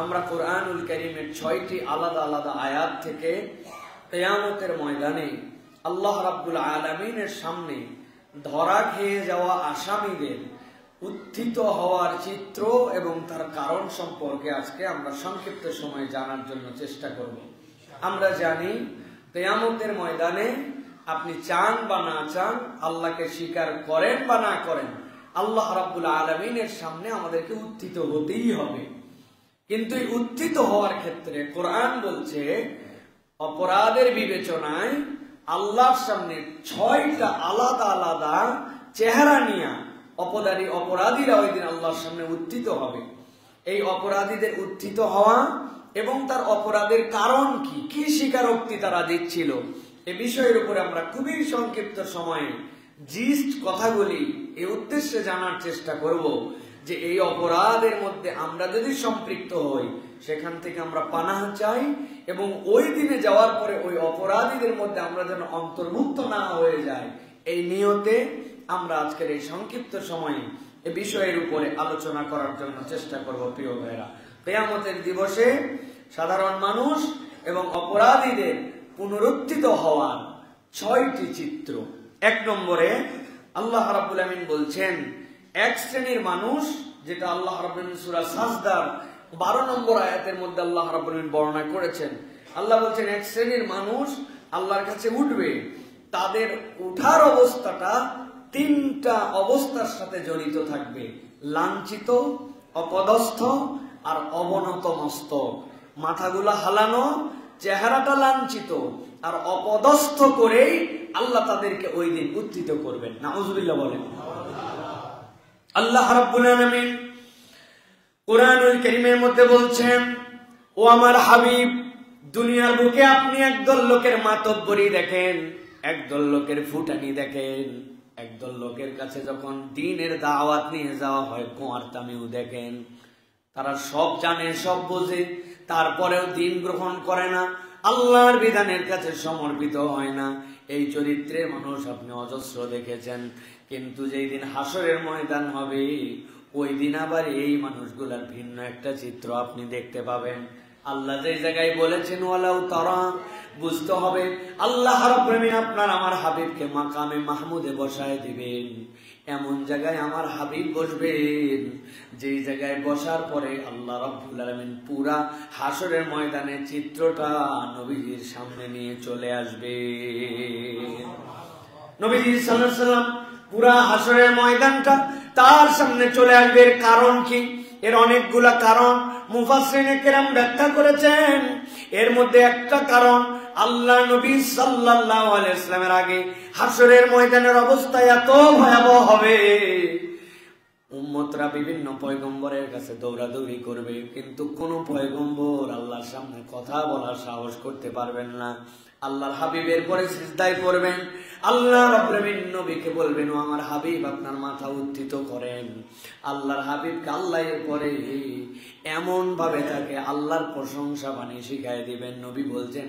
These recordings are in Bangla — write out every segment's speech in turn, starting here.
আমরা কোরআনুল কারীমের 6টি আলাদা আলাদা আয়াত থেকে কিয়ামতের ময়দানে আল্লাহ রাব্বুল আলামিনের সামনে ধরা খেয়ে যাওয়া আসামীদের উত্থিত হওয়ার চিত্র এবং তার কারণ সম্পর্কে আজকে আমরা সংক্ষিপ্ত সময় জানার জন্য চেষ্টা করব। আমরা জানি কিয়ামতের ময়দানে আপনি চান বা না চান, আল্লাহকে স্বীকার করেন বা না করেন, আল্লাহ রাব্বুল আলামিনের সামনে আমাদেরকে উত্থিত হতেই হবে। কিন্তু এই উত্থিত হওয়ার ক্ষেত্রে কোরআন বলছে অপরাধের বিবেচনায় আল্লাহর সামনে 6টা আলাদা আলাদা চেহারা নিয়ে অপরাধীরা ওই দিন আল্লাহর সামনে উত্থিত হবে। এই অপরাধীদের উত্থিত হওয়া এবং তার অপরাধের কারণ কি, কি স্বীকারোক্তি তারা দিচ্ছিল, এ বিষয়ের উপরে আমরা খুবই সংক্ষিপ্ত সময়ে জিস্ট কথাগুলি এই উদ্দেশ্যে জানার চেষ্টা করব যে এই অপরাধের মধ্যে আমরা যদি সম্পৃক্ত হই সেখান থেকে আমরা পানাহ চাই এবং ওই দিনে যাওয়ার পরে ওই অপরাধীদের মধ্যে আমরা যেন অন্তর্ভুক্ত না হয়ে যাই, এই নিয়তে আমরা আজকের এই সংক্ষিপ্ত সময়ে এই বিষয়ের উপরে আলোচনা করার জন্য চেষ্টা করব। প্রিয় ভাইরা, কিয়ামতের দিবসে সাধারণ মানুষ এবং অপরাধীদের পুনরুত্থিত হওয়ার 6টি চিত্র। 1 নম্বরে আল্লাহ রাব্বুল আমিন বলছেন এক শ্রেণীর মানুষ, যেটা আল্লাহ রাব্বুল আমিন সূরা সাজদার 12 নম্বর আয়াতের মধ্যে আল্লাহ রাব্বুল আমিন বর্ণনা করেছেন। আল্লাহ বলছেন এক শ্রেণীর মানুষ আল্লাহর কাছে উঠবে, তাদের উঠার অবস্থাটা 3টা অবস্থার সাথে জড়িত থাকবে: লাঞ্ছিত, অপদস্থ আর অবনত মস্তক। মাথাগুলা হালানো, চেহারাটা লাঞ্ছিত আর অপদস্থ করেই আল্লাহ তাদেরকে ওই দিন উত্থিত করবেন। নাউজুবিল্লাহ বলেন। আল্লাহ রাব্বুল আলামিন কোরআনুল কারীমের মধ্যে বলছেন, ও আমার হাবিব, দুনিয়ার বুকে আপনি একদল লোকের মাতব্বরি দেখেন, একদল লোকের ফুটানি দেখেন, একদল লোকের কাছে যখন দ্বীনের দাওয়াত নিয়ে যাওয়া হয় কোয়ারতামিও দেখেন। তারা সব জানে, সব বোঝে, তারপরেও দ্বীন গ্রহণ করে না, আল্লাহর বিধানের কাছে সমর্পিত হয় না। এই চরিত্রের মানুষ আপনি অজস্র দেখেছেন। কিন্তু যেই দিন হাসরের ময়দান হবে ওই দিন আবার এই মানুষগুলার ভিন্ন একটা চিত্র আপনি দেখতে পাবেন। আল্লাহ যে জায়গায় বলেছেন ওয়ালাউ তারা, বুঝতে হবে আল্লাহ রাব্বুল আমিন আপনার আমার হাবিবকে মাকামে মাহমুদে বসায় দিবেন। এমন জায়গায় আমার হাবিব বসবেন যেই জায়গায় বসার পরে আল্লাহ রাব্বুল আলামিন পুরা হাসরের ময়দানের চিত্রটা নবীজির সামনে নিয়ে চলে আসবে। নবীজি সাল্লাল্লাহু আলাইহি ওয়াসাল্লাম পুরা হাসরের ময়দানটা তার সামনে চলে আসবে। এর কারণ কি? এর অনেকগুলা কারণ মুফাসসিরিনে কেরাম ব্যাখ্যা করেছেন। এর মধ্যে একটা কারণ, আল্লাহ নবী সাল্লাল্লাহু আলাইহি ওয়াসাল্লামের আগে হাসরের ময়দানের অবস্থা এত ভয়াবহ হবে, উম্মতরা বিভিন্ন পয়গম্বরের কাছে দৌড়াদৌড়ি করবে, কিন্তু কোন পয়গম্বর আল্লাহর সামনে কথা বলার সাহস করতে পারবেন না। আল্লাহর হাবিবের পরে সিজদায় পড়বেন, আল্লাহ রাব্বুল আমিন নবীকে বলবেন, ও আমার হাবিব আপনার মাথা উত্থিত করেন। আল্লাহর হাবিবকে আল্লাহ এর পরে এমন ভাবে তাকে আল্লাহর প্রশংসা বাণী শিখাই দিবেন। নবী বলছেন,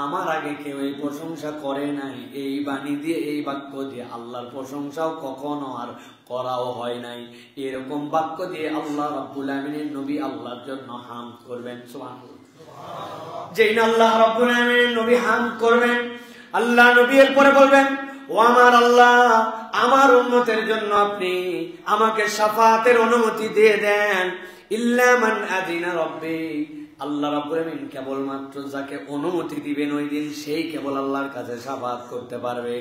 আমার আগে কেউ এই প্রশংসা করে নাই, এই বাণী দিয়ে, এই বাক্য দিয়ে আল্লাহর প্রশংসাও কখনো আর করাও হয় নাই। এরকম বাক্য দিয়ে আল্লাহ রাব্বুল আমিনের নবী আল্লাহর জন্য হামদ করবেন। সুবহানাল্লাহ। যেই না আল্লাহ রাব্বুল আমিনের নবী হামদ করবেন, আল্লাহ নবী এর পরে বলবেন, ও আমার আল্লাহ, আমার উম্মতের জন্য আপনি আমাকে শাফাতের অনুমতি দিয়ে দেন। ইল্লা মান আযিনা রাব্বি, আল্লাহ রাব্বুল আমিন কেবলমাত্র যাকে অনুমতি দিবেন ওই দিন সেই কেবল আল্লাহর কাছে শাফাত করতে পারবে।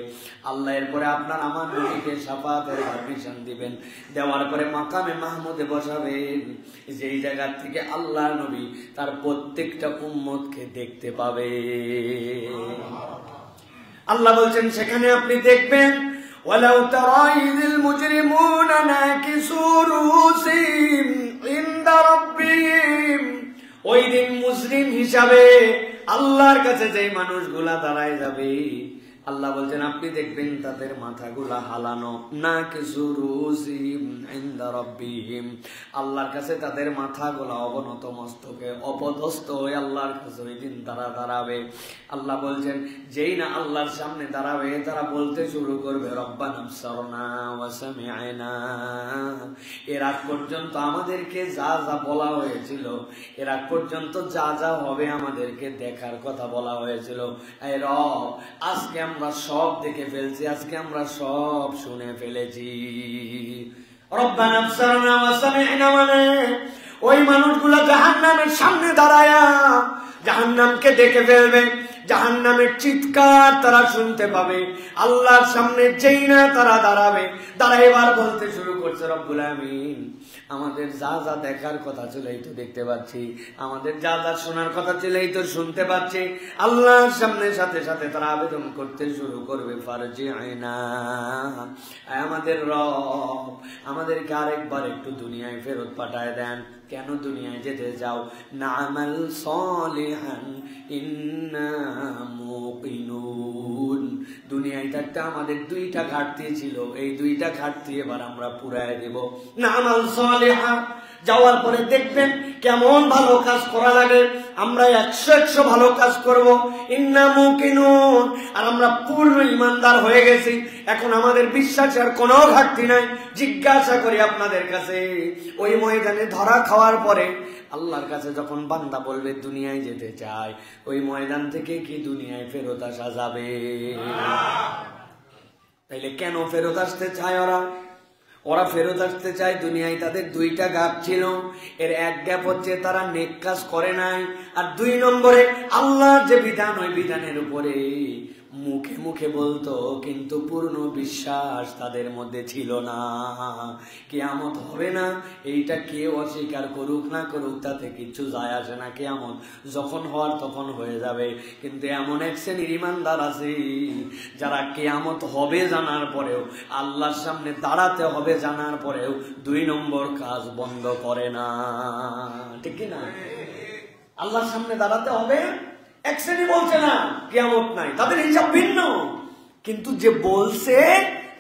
আল্লাহ এরপরে আপনার আমার নবীকে শাফাতের পারমিশন দিবেন, দেওয়ার পরে মাকামে মাহমুদে বসাবেন, যেই জায়গা থেকে আল্লাহ নবী তার প্রত্যেকটা উম্মতকে দেখতে পাবে। আল্লাহ বলছেন সেখানে আপনি দেখবেন, ওয়ালাউ তারা ইযিল মুজরিমুনা নাকিসু রুসিহিম ইনদা রাব্বিহিম, ওই দিন মুজরিম হিসাবে আল্লাহর কাছে যেই মানুষগুলা দাঁড়ায় যাবে, আল্লাহ বলছেন আপনি দেখবেন তাদের মাথাগুলা হালানো, না কিছু রুসিহিম ইনদা রাব্বিহিম, আল্লাহর কাছে তাদের মাথাগুলা অবনত মস্তকে অপদস্থ হয়ে আল্লাহর কাছে ওই দিন তারা দাঁড়াবে। আল্লাহ বলছেন যেই না আল্লাহর সামনে দাঁড়াবে তারা বলতে শুরু করবে রব্বানা আবসারনা ওয়া সামি'না, এর আগ পর্যন্ত আমাদেরকে যা যা বলা হয়েছিল, এর আগ পর্যন্ত যা যা হবে আমাদেরকে দেখার কথা বলা হয়েছিল, এই রব আজকে আমরা সব দেখে ফেলছি, আজকে আমরা সব শুনে ফেলেছি। রব্বানা আবসারনা ওয়া সামি'না মানে ওই মানুষগুলা জাহান্নামের সামনে দাঁড়ায়া জাহান্নামকে দেখে ফেলবে, জাহান্নামের চিৎকার তারা শুনতে পাবে। আল্লাহর সামনে যেই না তারা দাঁড়াবে, দাঁড়ায় এবার বলতে শুরু করছে রব্বুল আমিন আমাদের যা যা দেখার কথা ছিল এই তো দেখতে পাচ্ছি, আমাদের যা যা শোনার কথা ছিল এই তো শুনতে পাচ্ছি। আল্লাহর সামনে সাথে সাথে তারা আবেদন করতে শুরু করবে ফারজি'না, আমাদের রব আমাদেরকে আরেকবার একটু দুনিয়ায় ফেরত পাঠায় দেন। কেন দুনিয়ায় যেতে যাও? না'মাল সালিহান ইন্না মুকিনুন, দুনিয়ায় থাকতে আমাদের দুইটা ঘাটতি ছিল, এই দুইটা ঘাটতি এবার আমরা পুরায় দেব। না'মাল সালিহা, যাওয়ার পরে দেখবেন কেমন ভালো কাজ করা লাগে, আমরা 100 ভালো কাজ করব। ইন্না মুকিনুন, আর আমরা পূর্ণ ইমানদার হয়ে গেছি, এখন আমাদের বিশ্বাসের কোনো ঘাটতি নাই। জিজ্ঞাসা করি আপনাদের কাছে, ওই ময়দানে ধরা খাওয়ার পরে আল্লাহর কাছে যখন বান্দা বলবে দুনিয়ায় যেতে চায়, ওই ময়দান থেকে কি দুনিয়ায় ফেরত আসা যাবে? তাইলে কেন ফেরত আসতে চায় ওরা ফেরত আসতে চায়, দুনিয়ায় তাদের দুইটা গ্যাপ ছিল। এর এক গ্যাপ হচ্ছে তারা নেক কাজ করে নাই, আর 2 নম্বরে আল্লাহর যে বিধান ওই বিধানের উপরে মুখে মুখে বলতো কিন্তু পূর্ণ বিশ্বাস তাদের মধ্যে ছিল না। কিয়ামত হবে না এইটা কেউ অস্বীকার করুক না করুক তাতে কিছু যায় আসে না, কিয়ামত যখন হওয়ার তখন হয়ে যাবে। কিন্তু এমন এক শ্রেণীর ইমানদার আছে যারা কিয়ামত হবে জানার পরেও, আল্লাহর সামনে দাঁড়াতে হবে জানার পরেও 2 নম্বর কাজ বন্ধ করে না। ঠিক কি না? আল্লাহর সামনে দাঁড়াতে হবে, এক শ্রেণী বলছে না কিয়ামত নাই, তাদের হিসাব ভিন্ন। কিন্তু যে বলছে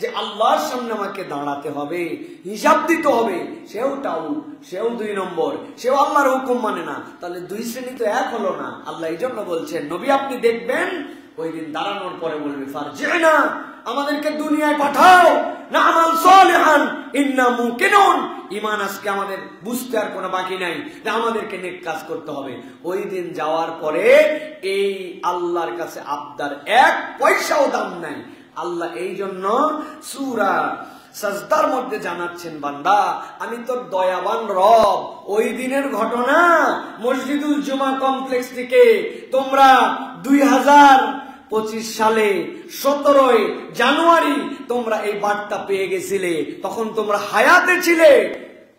যে আল্লাহর সামনে আমাকে দাঁড়াতে হবে, হিসাব দিতে হবে, সেও 2 নম্বর, সেও আল্লাহর হুকুম মানে না। তাহলে 2 শ্রেণী তো এক হলো না। আল্লাহ এই জন্য বলছেন নবী আপনি দেখবেন ওই দিন দাঁড়ানোর পরে বলবে ফারজি'না, আমাদেরকে দুনিয়ায় পাঠাও, না'মাল সালিহান ইন্না মুকিনুন, ঈমান আজকে আমাদের বুঝতে আর কোনো বাকি নাই যে আমাদেরকে নেক কাজ করতে হবে। ওই দিন যাওয়ার পরে এই আল্লাহর কাছে আবদার 1 পয়সাও দাম নাই। আল্লাহ এই জন্য সূরা সাজদার মধ্যে জানাচ্ছেন বান্দা আমি তোর দয়াবান রব। ওই দিনের ঘটনা মসজিদুল জুমা কমপ্লেক্স থেকে তোমরা 2025 সালে 17 জানুয়ারি তোমরা এই বার্তা পেয়ে গেছিলে, তখন তোমরা হায়াতে ছিলে,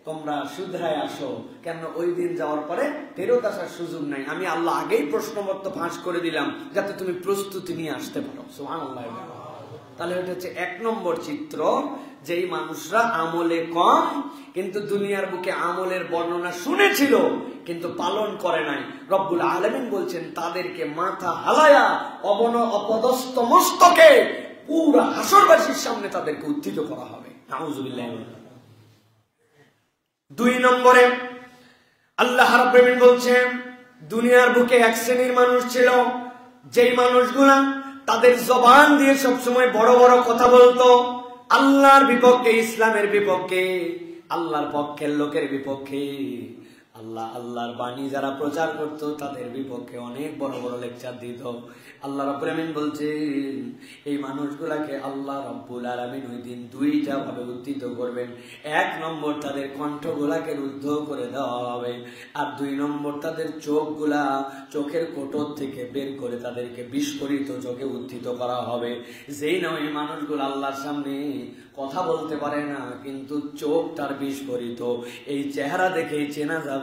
তোমরা শুধরায় আসো। কেন ওই দিন যাওয়ার পরে ফেরত আসার সুযোগ নাই। আমি আল্লাহ আগেই প্রশ্নপত্র ফাঁস করে দিলাম যাতে তুমি প্রস্তুতি নিয়ে আসতে পারো। সুবহানাল্লাহ। তাহলে এটা হচ্ছে 1 নম্বর চিত্র, যেই মানুষরা আমলে কম কিন্তু দুনিয়ার বুকে আমলের বর্ণনা শুনেছিল কিন্তু পালন করে নাই, রব্বুল আলামিন বলছেন তাদেরকে মাথা হালায়া অপদস্থ মস্তকে পুরা হাসরবাসীর সামনে তাদেরকে উত্থিত করা হবে। নাউযুবিল্লাহ। 2 নম্বরে আল্লাহ রাব্বুল আলামিন বলছেন দুনিয়ার বুকে 1 শ্রেণীর মানুষ ছিল, যেই মানুষগুলা তাদের জবান দিয়ে সবসময় বড় বড় কথা বলতো, আল্লাহর বিপক্ষে, ইসলামের বিপক্ষে, আল্লাহর পক্ষের লোকের বিপক্ষে। আল্লাহর বাণী যারা প্রচার করতো তাদের বিপক্ষে অনেক বড় বড় লেকচার দিত। আল্লাহ রাব্বুল আলামিন বলছেন এই মানুষগুলাকে আল্লাহ রাব্বুল আলামিন ওই দিন 2টা ভাবে উত্থিত করবেন। 1 নম্বর তাদের কণ্ঠগুলাকে রুদ্ধ করে দেওয়া হবে, আর 2 নম্বর তাদের চোখের কোটর থেকে বের করে তাদেরকে বিস্ফোরিত চোখে উত্থিত করা হবে। যেই না ওই মানুষগুলো আল্লাহর সামনে কথা বলতে পারে না কিন্তু চোখ তার বিস্ফোরিত, এই চেহারা দেখেই চেনা যাবে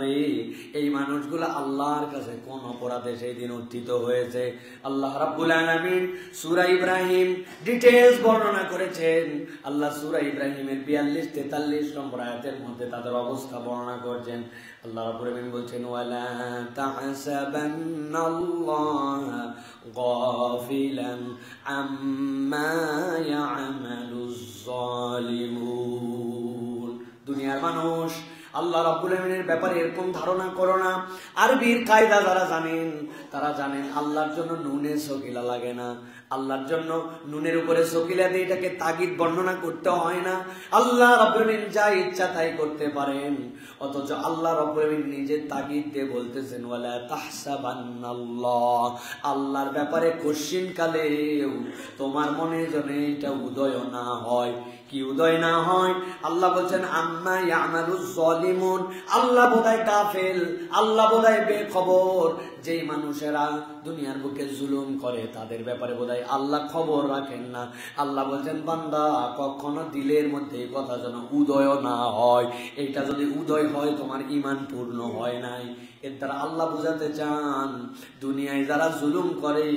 এই মানুষগুলো আল্লাহর কাছে কোন অপরাধে সেই দিন উত্থিত হয়েছে। আল্লাহ রাব্বুল আলামিন সূরা ইব্রাহিম ডিটেইলস বর্ণনা করেছেন। আল্লাহ সূরা ইব্রাহিমের 42-43 নম্বর আয়াতের মধ্যে তাদের অবস্থা বর্ণনা করছেন। আল্লাহ রাব্বুল আলামিন বলছেন ওয়ালা তাহসাবান্নাল্লাহা গাফিলান আম্মা ইয়ামালুজ জালিমুন। দুনিয়ার মানুষ, আল্লাহ রাব্বুল আলামিনের ব্যাপারে এরকম ধারণা করো না। আরবির কায়দা যারা জানেন তারা জানেন আল্লাহর জন্য নুনে সকিলা লাগে না। আল্লাহর জন্য নুনের উপরে সকিলা দিয়ে এটাকে তাগিদ বর্ণনা করতে হয় না। আল্লাহ রাব্বুল আলামিন যা ইচ্ছা তাই করতে পারেন, অথচ আল্লাহ রাব্বুল আলামিন নিজে তাগিদ দিয়ে বলতেছেন ওয়ালা তাহসাবান্নাল্লাহ, আল্লাহর ব্যাপারে কোশ্চিন কালেও তোমার মনে যেন এটা উদয় না হয়। কি উদয় না হয়? আল্লাহ বলছেন আম্মা ইয়ামালুজ জালিমুন, আল্লাহ বোধহয় গাফেল, আল্লাহ বোধহয় বেখবর। যেই মানুষেরা দুনিয়ার বুকে জুলুম করে তাদের ব্যাপারে বোধহয় আল্লাহ খবর রাখেন না। আল্লাহ বলছেন বান্দা কখনো দিলের মধ্যে এই কথা যেন উদয় না হয়। এটা যদি উদয় হয় তোমার ঈমান পূর্ণ হয় নাই। এর দ্বারা আল্লাহ বুঝাতে চান দুনিয়ায় যারা জুলুম করে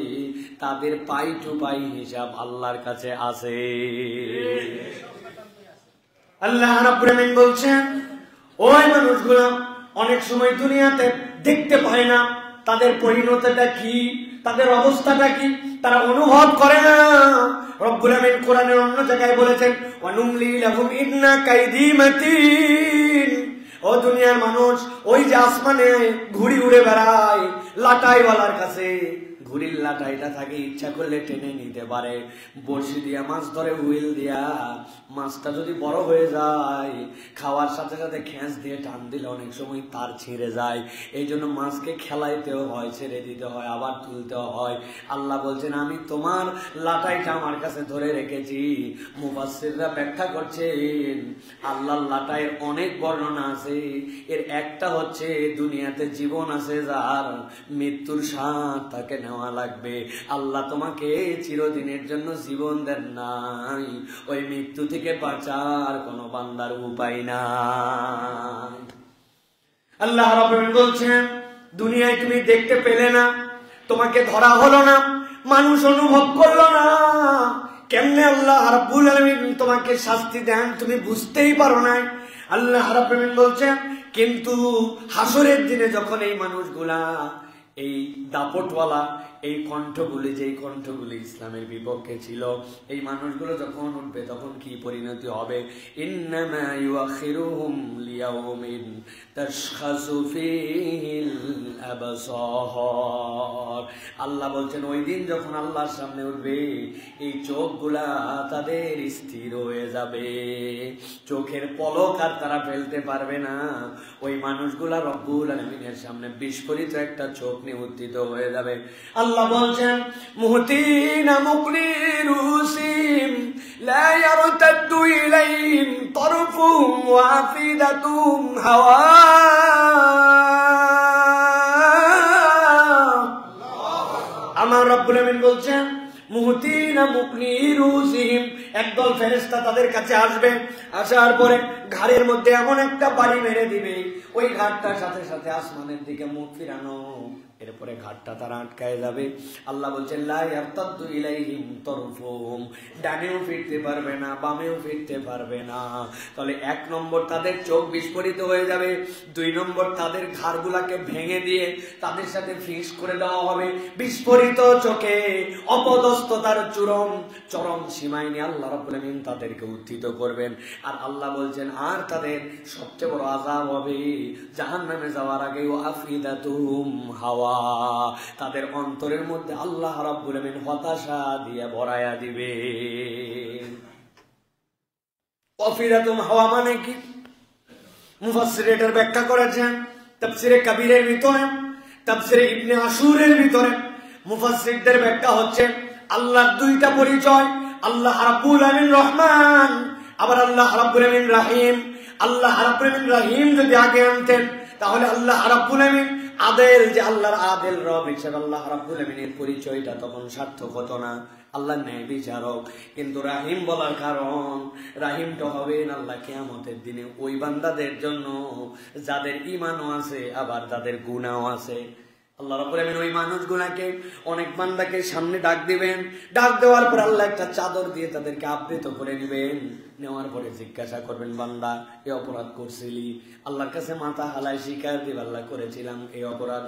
তাদের পাই টু পাই হিসাব আল্লাহর কাছে আছে। আল্লাহ রাব্বুল আলামিন বলছেন ওই মানুষগুলো অনেক সময় দুনিয়াতে দেখতে পায় না তাদের পরিণতিটা কি, তাদের অবস্থাটা কি, তারা অনুভব করে না। রব্বুল আলামিন কোরআনের অন্য জায়গায় বলেছেন ওয়ানুমলি লাহুম ইন্না কাইদি মাতিন। ও দুনিয়ার মানুষ, ওই যে আসমানে ঘুড়ি উড়ে বেড়ায় লাটাইওয়ালার কাছে, ঘুড়ির লাটাইটা থাকে, ইচ্ছা করলে টেনে নিতে পারে। বড়শি দিয়া মাছ ধরে, হুইল দিয়া মাছটা যদি বড় হয়ে যায় খাওয়ার সাথে সাথে খেঁচ দিয়ে টান দিলে অনেক সময় তার ছিঁড়ে যায়। এই জন্য মাছকে খেলাইতেও হয়, ছেড়ে দিতে হয়, আবার তুলতেও হয়। আল্লাহ বলছেন আমি তোমার লাটাইটা আমার কাছে ধরে রেখেছি। মুফাসসিররা ব্যাখ্যা করছেন আল্লাহর লাটাইয়ের অনেক বর্ণনা আছে। এর একটা হচ্ছে দুনিয়াতে জীবন আছে যার, মৃত্যুর স্বাদ তাকে নেওয়া লাগবে। আল্লাহ তোমাকে চিরদিনের জন্য জীবন দেন নাই, ওই মৃত্যু থেকে বাঁচার কোনো বান্দার উপায় নাই। আল্লাহ রাব্বুল আলামিন বলছেন দুনিয়ায় তুমি দেখতে পেলে না, তোমাকে ধরা হলো না, মানুষ অনুভব করলো না, কেমনে আল্লাহ রাব্বুল আলামিন তোমাকে শাস্তি দেন তুমি বুঝতেই পারো না। আল্লাহ রাব্বুল আলামিন বলছেন কিন্তু হাসরের দিনে যখন এই মানুষগুলা, এই দাপটওয়ালা এই কণ্ঠগুলি, যেই কণ্ঠগুলি ইসলামের বিপক্ষে ছিল, এই মানুষগুলো যখন উঠবে তখন কি পরিণতি হবে? ইন্নামা ইউআখিরুহুম লিয়াউমিন তাশখাসু ফীহিল আবসার। আল্লাহ বলছেন ওই দিন যখন আল্লাহর সামনে উঠবে এই চোখগুলা তাদের স্থির হয়ে যাবে, চোখের পলক আর তারা ফেলতে পারবে না। ওই মানুষগুলা রব্বুল আলামিনের সামনে বিস্ফোরিত একটা চোখ নিয়ে উত্থিত হয়ে যাবে। আল্লাহ বলছেন মুহতিনা মুকলিরুসিম লা ইয়ারতাদু ইলাইহিম তারফুহুম ওয়া আফিদাতুহুম হাওয়া। আমার রব্বুল আমিন বলছেন মুহতিনা মুকলিরুসিম, একদল ফেরেশতা তাদের কাছে আসবে, আসার পরে ঘাড়ের মধ্যে এমন একটা বাড়ি মেরে দিবে, ওই ঘাটটার সাথে সাথে আসমানের দিকে মুখ ফিরানো, এরপরে ঘাটটা তারা আটকায় যাবে। আল্লাহ বলছেন লা ইয়ারতাদু ইলাইহিম তারফুহুম, ডানেও ফিরতে পারবে না, বামেও ফিরতে পারবে না। তাহলে এক নম্বর তাদের চোখ বিস্ফোরিত হয়ে যাবে, দুই নম্বর তাদের ঘাড়গুলাকে ভেঙে দিয়ে তাদের সাথে ফিক্স করে দেওয়া হবে। বিস্ফোরিত চোখে অপদস্থতার চরম সীমায় নিয়ে আল্লাহ রাব্বুল আমিন তাদেরকে উত্থিত করবেন। আর আল্লাহ বলছেন আর তাদের সবচেয়ে বড় আযাব হবে জাহান্নামে যাওয়ার আগে ওয়া আফিদাতুহুম হাওয়া, তাদের অন্তরের মধ্যে আল্লাহ রাব্বুল আমিন হতাশা দিয়ে ভরায়া দিবে। আফিদাতুহুম হাওয়া মানে কি? মুফাসসির এটার ব্যাখ্যা করেছেন তাফসীরে কাবীরের ভিতরে, তাফসীরে ইবনে আশুরের ভিতরে। মুফাসসিরদের ব্যাখ্যা হচ্ছে আল্লাহর দুইটা পরিচয়, আল্লাহ রাব্বুল আমিন রহমান, আবার আল্লাহ রাব্বুল আমিন রাহিম। আল্লাহ রাব্বুল আমিন রাহিম যদি আগে আনতেন তাহলে আল্লাহ রাব্বুল আমিন আদেল, যে আল্লাহর আদেল রব হিসেবে আল্লাহ রাব্বুল আমিনের পরিচয়টা তখন সার্থক হতো না। আল্লাহ ন্যায় বিচারক, কিন্তু রাহিম বলার কারণ রাহিমটা হবেন আল্লাহ কিয়ামতের দিনে ওই বান্দাদের জন্য যাদের ঈমানও আছে আবার যাদের গুনাহও আছে। আল্লাহ রাব্বুল আমিন ওই মানুষগুলোকে, অনেক বান্দাকে সামনে ডাক দিবেন, ডাক দেওয়ার পর আল্লাহ একটা চাদর দিয়ে তাদেরকে আবৃত করে দিবেন। নেওয়ার পরে জিজ্ঞাসা করবেন, বান্দা এ অপরাধ করছিলি? আল্লাহর কাছে মাথা হালায় স্বীকার দিব, আল্লাহ করেছিলাম এই অপরাধ,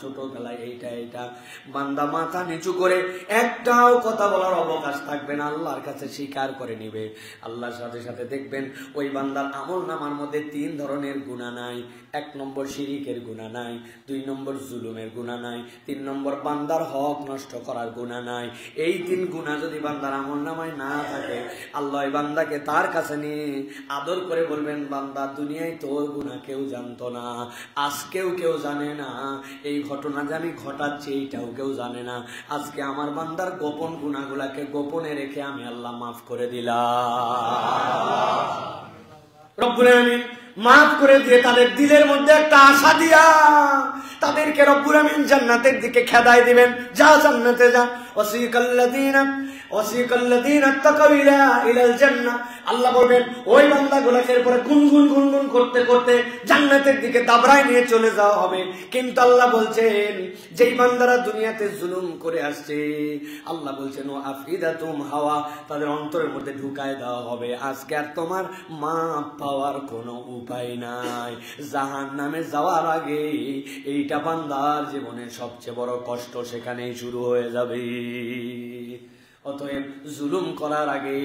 ছোটবেলায় এইটা। বান্দা মাথা নিচু করে একটাও কথা বলার অবকাশ থাকবে না, আল্লাহর কাছে স্বীকার করে নিবে। আল্লাহর সাথে সাথে দেখবেন ওই বান্দার আমল নামার মধ্যে 3 ধরনের গুনাহ নাই। 1 নম্বর শিরিকের গুনাহ নাই, 2 নম্বর জুলুমের গুনাহ নাই, 3 নম্বর বান্দার হক নষ্ট করার গুনাহ নাই। এই 3 গুনাহ যদি বান্দার আমল নামায় না থাকে, আল্লাহ এই বান্দাকে তার কাছে নিয়ে আদর করে বলবেন, বান্দা দুনিয়ায় তোর গুনাহ কেউ জানতো না, আজকেও কেউ জানে না, এই ঘটনা যে আমি ঘটাচ্ছি এইটাও কেউ জানে না। আজকে আমার বান্দার গোপন গুনাহগুলাকে গোপনে রেখে আমি আল্লাহ মাফ করে দিলাম। রব্বুল আমিন মাফ করে দিয়ে তাদের দিলের মধ্যে একটা আশা দিয়া তাদেরকে রব্বুল আমিন জান্নাতের দিকে খেদায় দিবেন, যা জান্নাতে যা। ওয়াসিকাল্লাযীনা তাকাউ ইলাল জান্নাহ, আল্লাহ বলবেন ওই বান্দাগুলোকে এরপরে গুনগুন করতে করতে জান্নাতের দিকে দাবড়ায় নিয়ে চলে যাওয়া হবে। কিন্তু আল্লাহ বলছেন যেই বান্দারা দুনিয়াতে জুলুম করে আসছে, আল্লাহ বলছেন ও আফিদাতুম হাওয়া, তাদের অন্তরের মধ্যে ঢুকায় দেওয়া হবে। আজকে আর তোমার মাপ পাওয়ার কোনো উপায় নাই। জাহান্নামে যাওয়ার আগে এইটা বান্দার জীবনের সবচেয়ে বড় কষ্ট সেখানেই শুরু হয়ে যাবে। অতএব জুলুম করার আগে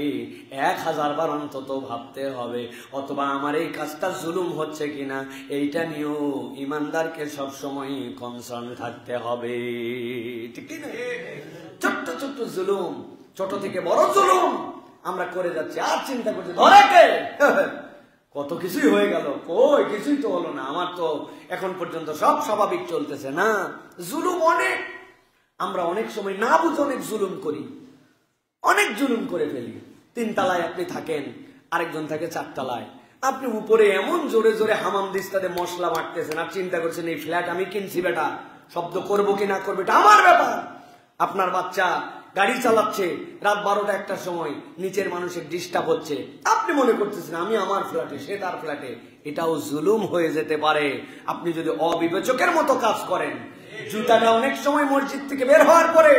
1000 বার অন্তত ভাবতে হবে, অথবা আমার এই কাজটা জুলুম হচ্ছে কিনা এইটা নিয়েও ইমানদারকে সবসময় কনসার্ন থাকতে হবে, ঠিক না? ছোট্ট ছোট্ট জুলুম, ছোট থেকে বড় জুলুম আমরা করে যাচ্ছি, আর চিন্তা করছি ধরে কে কত কিছুই হয়ে গেল, কই কিছুই তো হলো না, আমার তো এখন পর্যন্ত সব স্বাভাবিক চলতেছে না। জুলুম অনেক, আমরা অনেক সময় না বুঝে অনেক জুলুম করি, অনেক জুলুম করে ফেলি। 3 তলায় আপনি থাকেন, আরেকজন থাকে 4 তলায়, আপনি উপরে এমন জোরে জোরে হামাম দিস্তাতে মশলা বাটতেছেন আর চিন্তা করছেন এই ফ্ল্যাট আমি কিনছি, বেটা শব্দ করবো কি না করবো এটা আমার ব্যাপার। আপনার বাচ্চা গাড়ি চালাচ্ছে রাত 12টা 1টার সময়, নিচের মানুষের ডিস্টার্ব হচ্ছে, আপনি মনে করতেছেন আমি আমার ফ্ল্যাটে সে তার ফ্ল্যাটে, এটাও জুলুম হয়ে যেতে পারে আপনি যদি অবিবেচকের মতো কাজ করেন। জুতাটা অনেক সময় মসজিদ থেকে বের হওয়ার পরে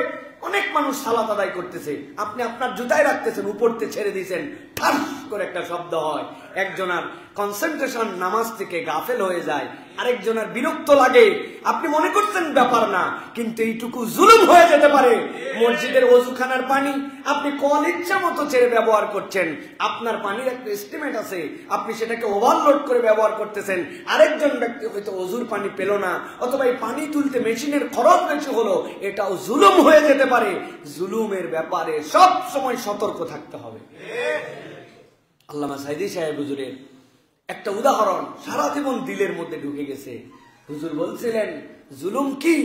অনেক মানুষ সালাত আদায় করতেছে, আপনি আপনার জুতায় রাখতেছেন, উপরতে ছেড়ে দিয়েছেন, ঠাস করে একটা শব্দ হয়, একজনের কনসেন্ট্রেশন নামাজ থেকে গাফেল হয়ে যায়, আরেকজনের বিরক্ত লাগে, আপনি মনে করছেন ব্যাপার না, কিন্তু এইটুকু জুলুম হয়ে যেতে পারে। মসজিদের ওযুখানার পানি আপনি কল ইচ্ছা মতো ছেড়ে ব্যবহার করছেন, আপনার পানির একটা এস্টিমেট আছে, আপনি সেটাকে ওভারলোড করে ব্যবহার করতেছেন, আরেকজন ব্যক্তি হয়তো ওযুর পানি পেল না, অথবা এই পানি তুলতে মেশিনের খরচ বেশি হলো, এটাও জুলুম হয়ে যেতে পারে। জুলুমের ব্যাপারে সব সময় সতর্ক থাকতে হবে। আল্লামা সাইদি সাহেব হুজুরের একটা উদাহরণ সারা জীবন দিলের মধ্যে ঢুকে গেছে। হুজুর বলছিলেন জুলুম কি,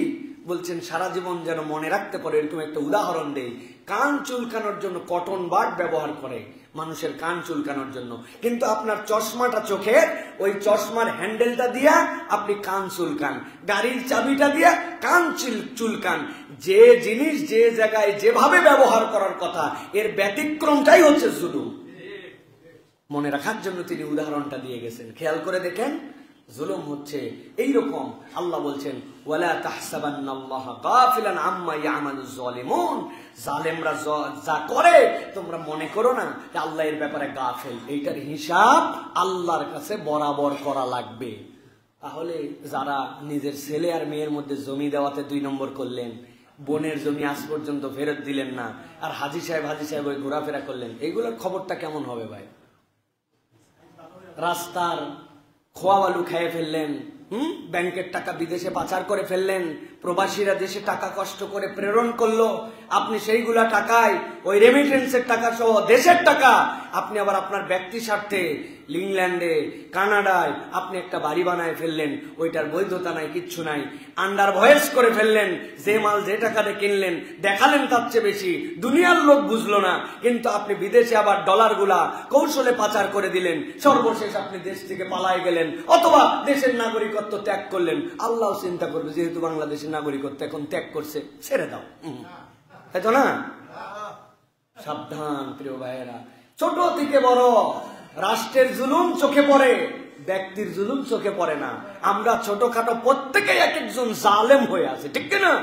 বলছেন সারা জীবন যেন মনে রাখতে পারে এরকম একটা উদাহরণ দেই। কান চুলকানোর জন্য কটন বাড ব্যবহার করে মানুষের কান চুলকানোর জন্য, কিন্তু আপনার চশমাটা চোখের, ওই চশমার হ্যান্ডেলটা দিয়া আপনি কান চুলকান, গাড়ির চাবিটা দিয়া কান চুলকান। যে জিনিস যে জায়গায় যেভাবে ব্যবহার করার কথা, এর ব্যতিক্রমটাই হচ্ছে জুলুম। মনে রাখার জন্য তিনি উদাহরণটা দিয়ে গেছেন, খেয়াল করে দেখেন জুলুম হচ্ছে এইরকম। আল্লাহ বলছেন ওয়ালা তাহসাবান্নাল্লাহা গাফিলান আম্মা ইয়ামালুজ জালিমুন, জালেমরা যা করে তোমরা মনে করো না যে আল্লাহ এর ব্যাপারে গাফেল, এইটার হিসাব আল্লাহর কাছে বরাবর করা লাগবে। তাহলে যারা নিজের ছেলে আর মেয়ের মধ্যে জমি দেওয়াতে 2 নম্বর করলেন, বোনের জমি আজ পর্যন্ত ফেরত দিলেন না, আর হাজি সাহেব ওই ঘোরাফেরা করলেন, এইগুলোর খবরটা কেমন হবে ভাই? রাস্তার খোয়া বালু খেয়ে ফেললেন, ব্যাংকের টাকা বিদেশে পাচার করে ফেললেন, প্রবাসীরা দেশে টাকা কষ্ট করে প্রেরণ করলো, আপনি সেইগুলা টাকায় ওই রেমিটেন্সের টাকা সহ দেশের টাকা আপনি আবার আপনার ব্যক্তি স্বার্থে ইংল্যান্ডে কানাডায় আপনি একটা বাড়ি বানায় ফেললেন, ওইটার বৈধতা নাই, কিচ্ছু নাই, আন্ডার ভয়েস করে ফেললেন, যে মাল যে টাকাতে কিনলেন দেখালেন তার চেয়ে বেশি, দুনিয়ার লোক বুঝলো না, কিন্তু আপনি বিদেশে আবার ডলারগুলা কৌশলে পাচার করে দিলেন, সর্বশেষ আপনি দেশ থেকে পালায় গেলেন, অথবা দেশের নাগরিকত্ব ত্যাগ করলেন। আল্লাহ চিন্তা করবে যেহেতু বাংলাদেশের নাগরিকত্ব এখন ত্যাগ করছে, ছেড়ে দাও, তাই তো না? সাবধান প্রিয় ভাইয়েরা, ছোট থেকে বড় রাষ্ট্রের জুলুম চোখে পড়ে, ব্যক্তির জুলুম চোখে পড়ে না। আমরা ছোটখাটো প্রত্যেকেই এক একজন জালেম হয়ে আছে, ঠিক না?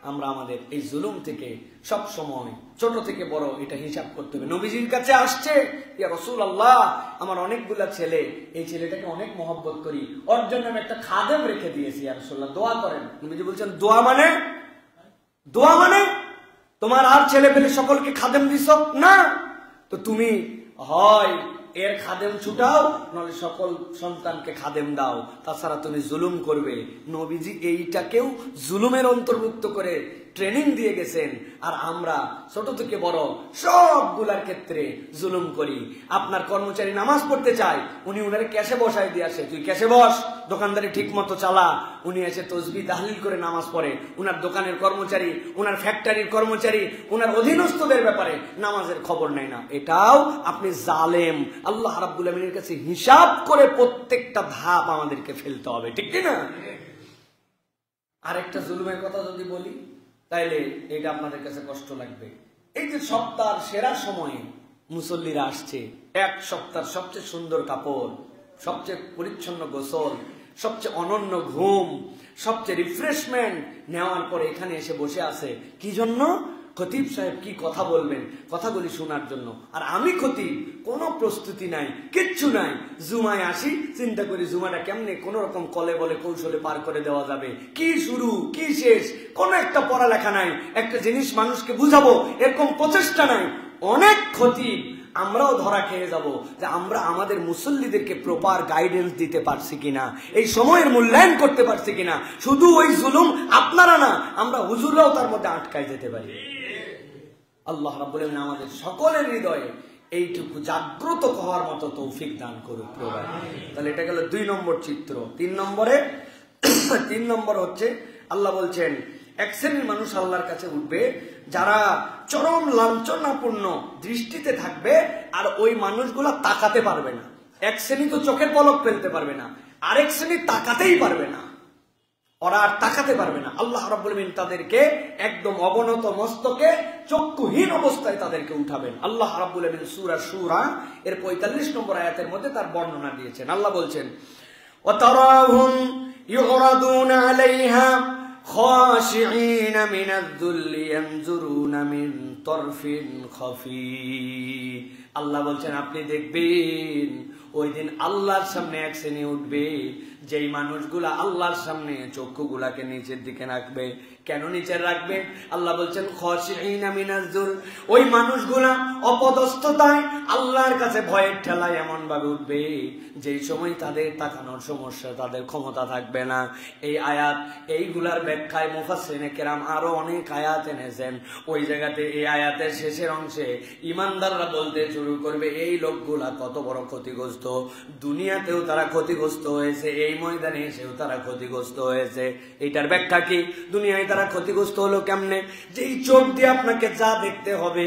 আমরা আমাদের এই জুলুম থেকে সব সময় ছোট থেকে বড় এটা হিসাব করতে হবে। নবীজির কাছে আসছে, ইয়া রাসূলুল্লাহ, আমার অনেকগুলা ছেলে, এই ছেলেটাকে অনেক মহব্বত করি, ওর জন্য আমি একটা খাদেম রেখে দিয়েছি, ইয়া রাসূলুল্লাহ দোয়া করেন। নবীজি বলছেন দোয়া মানে তোমার আর ছেলে পেলে সকলকে খাদেম দিছ না, তো তুমি হয় এর খাদেম ছুটাও, নলে সকল সন্তানকে খাদেম দাও, তাছাড়া তুমি জুলুম করবে। নবীজি এইটাকেও জুলুমের অন্তর্ভুক্ত করে ট্রেনিং দিয়ে গেছেন। আর আমরা ছোট থেকে বড় সবগুলার ক্ষেত্রে জুলুম করি। আপনার কর্মচারী নামাজ পড়তে চায়, উনি উনারে ক্যাশে বসায় দিয়ে আসে, তুই ক্যাশে বস, দোকানদারি ঠিক মতো চালা। উনি এসে তসবিহ তাহলিল করে নামাজ পড়ে। উনার দোকানের কর্মচারী, উনার ফ্যাক্টরির কর্মচারী, উনার অধীনস্থদের ব্যাপারে নামাজের খবর নেয় না। এটাও আপনি জালেম। আল্লাহ রাব্বুল আমিনের কাছে হিসাব করে প্রত্যেকটা ধাপ আমাদেরকে ফেলতে হবে, ঠিক না? আরেকটা জুলুমের কথা যদি বলি তাইলে এটা আপনাদের কাছে কষ্ট লাগবে। এই যে সপ্তাহের সেরা সময়ে মুসল্লিরা আসছে, এক সপ্তাহের সবচেয়ে সুন্দর কাপড়, সবচেয়ে পরিচ্ছন্ন গোসল, সবচেয়ে অনন্য ঘুম, সবচেয়ে রিফ্রেশমেন্ট নেওয়ার পরে এখানে এসে বসে আছে কি জন্য? খতিব সাহেব কি কথা বলবেন, কথাগুলি শোনার জন্য। আর আমি খতিব, কোনো প্রস্তুতি নাই, কিচ্ছু নাই। জুমায় আসি, চিন্তা করি জুমাটা কেমনে কোন রকম কলে বলে কৌশলে পার করে দেওয়া যাবে, কি শুরু কি শেষ, কোনো একটা পড়ালেখা নাই, একটা জিনিস মানুষকে বুঝাবো এরকম প্রচেষ্টা নাই। অনেক খতিব আমরাও ধরা খেয়ে যাব যে আমরা আমাদের মুসল্লিদেরকে প্রপার গাইডেন্স দিতে পারছি কিনা, এই সময়ের মূল্যায়ন করতে পারছি কিনা। শুধু ওই জুলুম আপনারা না, আমরা হুজুররাও তার মধ্যে আটকায় যেতে পারি। আল্লাহ রাব্বুল আমিন আমাদের সকলের হৃদয়ে এইটুকু জাগ্রত হওয়ার মতো তৌফিক দান করুক প্রভু। তাহলে এটা গেল 2 নম্বর চিত্র। 3 নম্বর হচ্ছে আল্লাহ বলছেন এক শ্রেণীর মানুষ আল্লাহর কাছে উঠবে যারা চরম লাঞ্ছনাপূর্ণ দৃষ্টিতে থাকবে, আর ওই মানুষগুলা তাকাতে পারবে না। এক শ্রেণী তো চোখের পলক ফেলতে পারবে না, আরেক শ্রেণী তাকাতেই পারবে না, ওরা আর তাকাতে পারবে না। আল্লাহ রাব্বুল আমিন তাদেরকে একদম অবনত মস্তকে চক্ষুহীন অবস্থায় তাদেরকে উঠাবেন। আল্লাহ রাব্বুল আমিন সূরা শুরা এর 45 নম্বর আয়াতের মধ্যে তার বর্ণনা দিয়েছেন। আল্লাহ বলছেন ওয়াতারাহুম ইউরাদুনা আলাইহা খাশিঈন মিনাল যুল্লি ইয়ানজুরুনা মিন তরফিন খাফি। আল্লাহ বলছেন আপনি দেখবেন ওই দিন আল্লাহর সামনে এক শ্রেণী উঠবে যেই মানুষগুলা আল্লাহর সামনে চক্ষুগুলাকে নিচের দিকে রাখবে। কেন নিচে রাখবে? আল্লাহ বলছেন খাশিঈনা মিনাল যুল, ওই মানুষগুলা অপদস্থতায় আল্লাহর কাছে ভয়ের ঠেলায় এমন ভাবে উঠবে যেই সময় তাদের তাকানোর সমস্যা, তাদের ক্ষমতা থাকবে না। এই আয়াত এইগুলার ব্যাখ্যায় মুফাসসিরিনে কেরাম আরো অনেক আয়াত এনেছেন। ওই জায়গাতে এই আয়াতের শেষের অংশে ইমানদাররা বলতে শুরু করবে এই লোকগুলা কত বড় ক্ষতিগ্রস্ত, দুনিয়াতেও তারা ক্ষতিগ্রস্ত হয়েছে, এই ময়দানে এসেও তারা ক্ষতিগ্রস্ত হয়েছে। এটার ব্যাখ্যা কি? দুনিয়ায় তারা ক্ষতিগ্রস্ত হলো কেমনে? যেই চোখ দিয়ে আপনাকে যা দেখতে হবে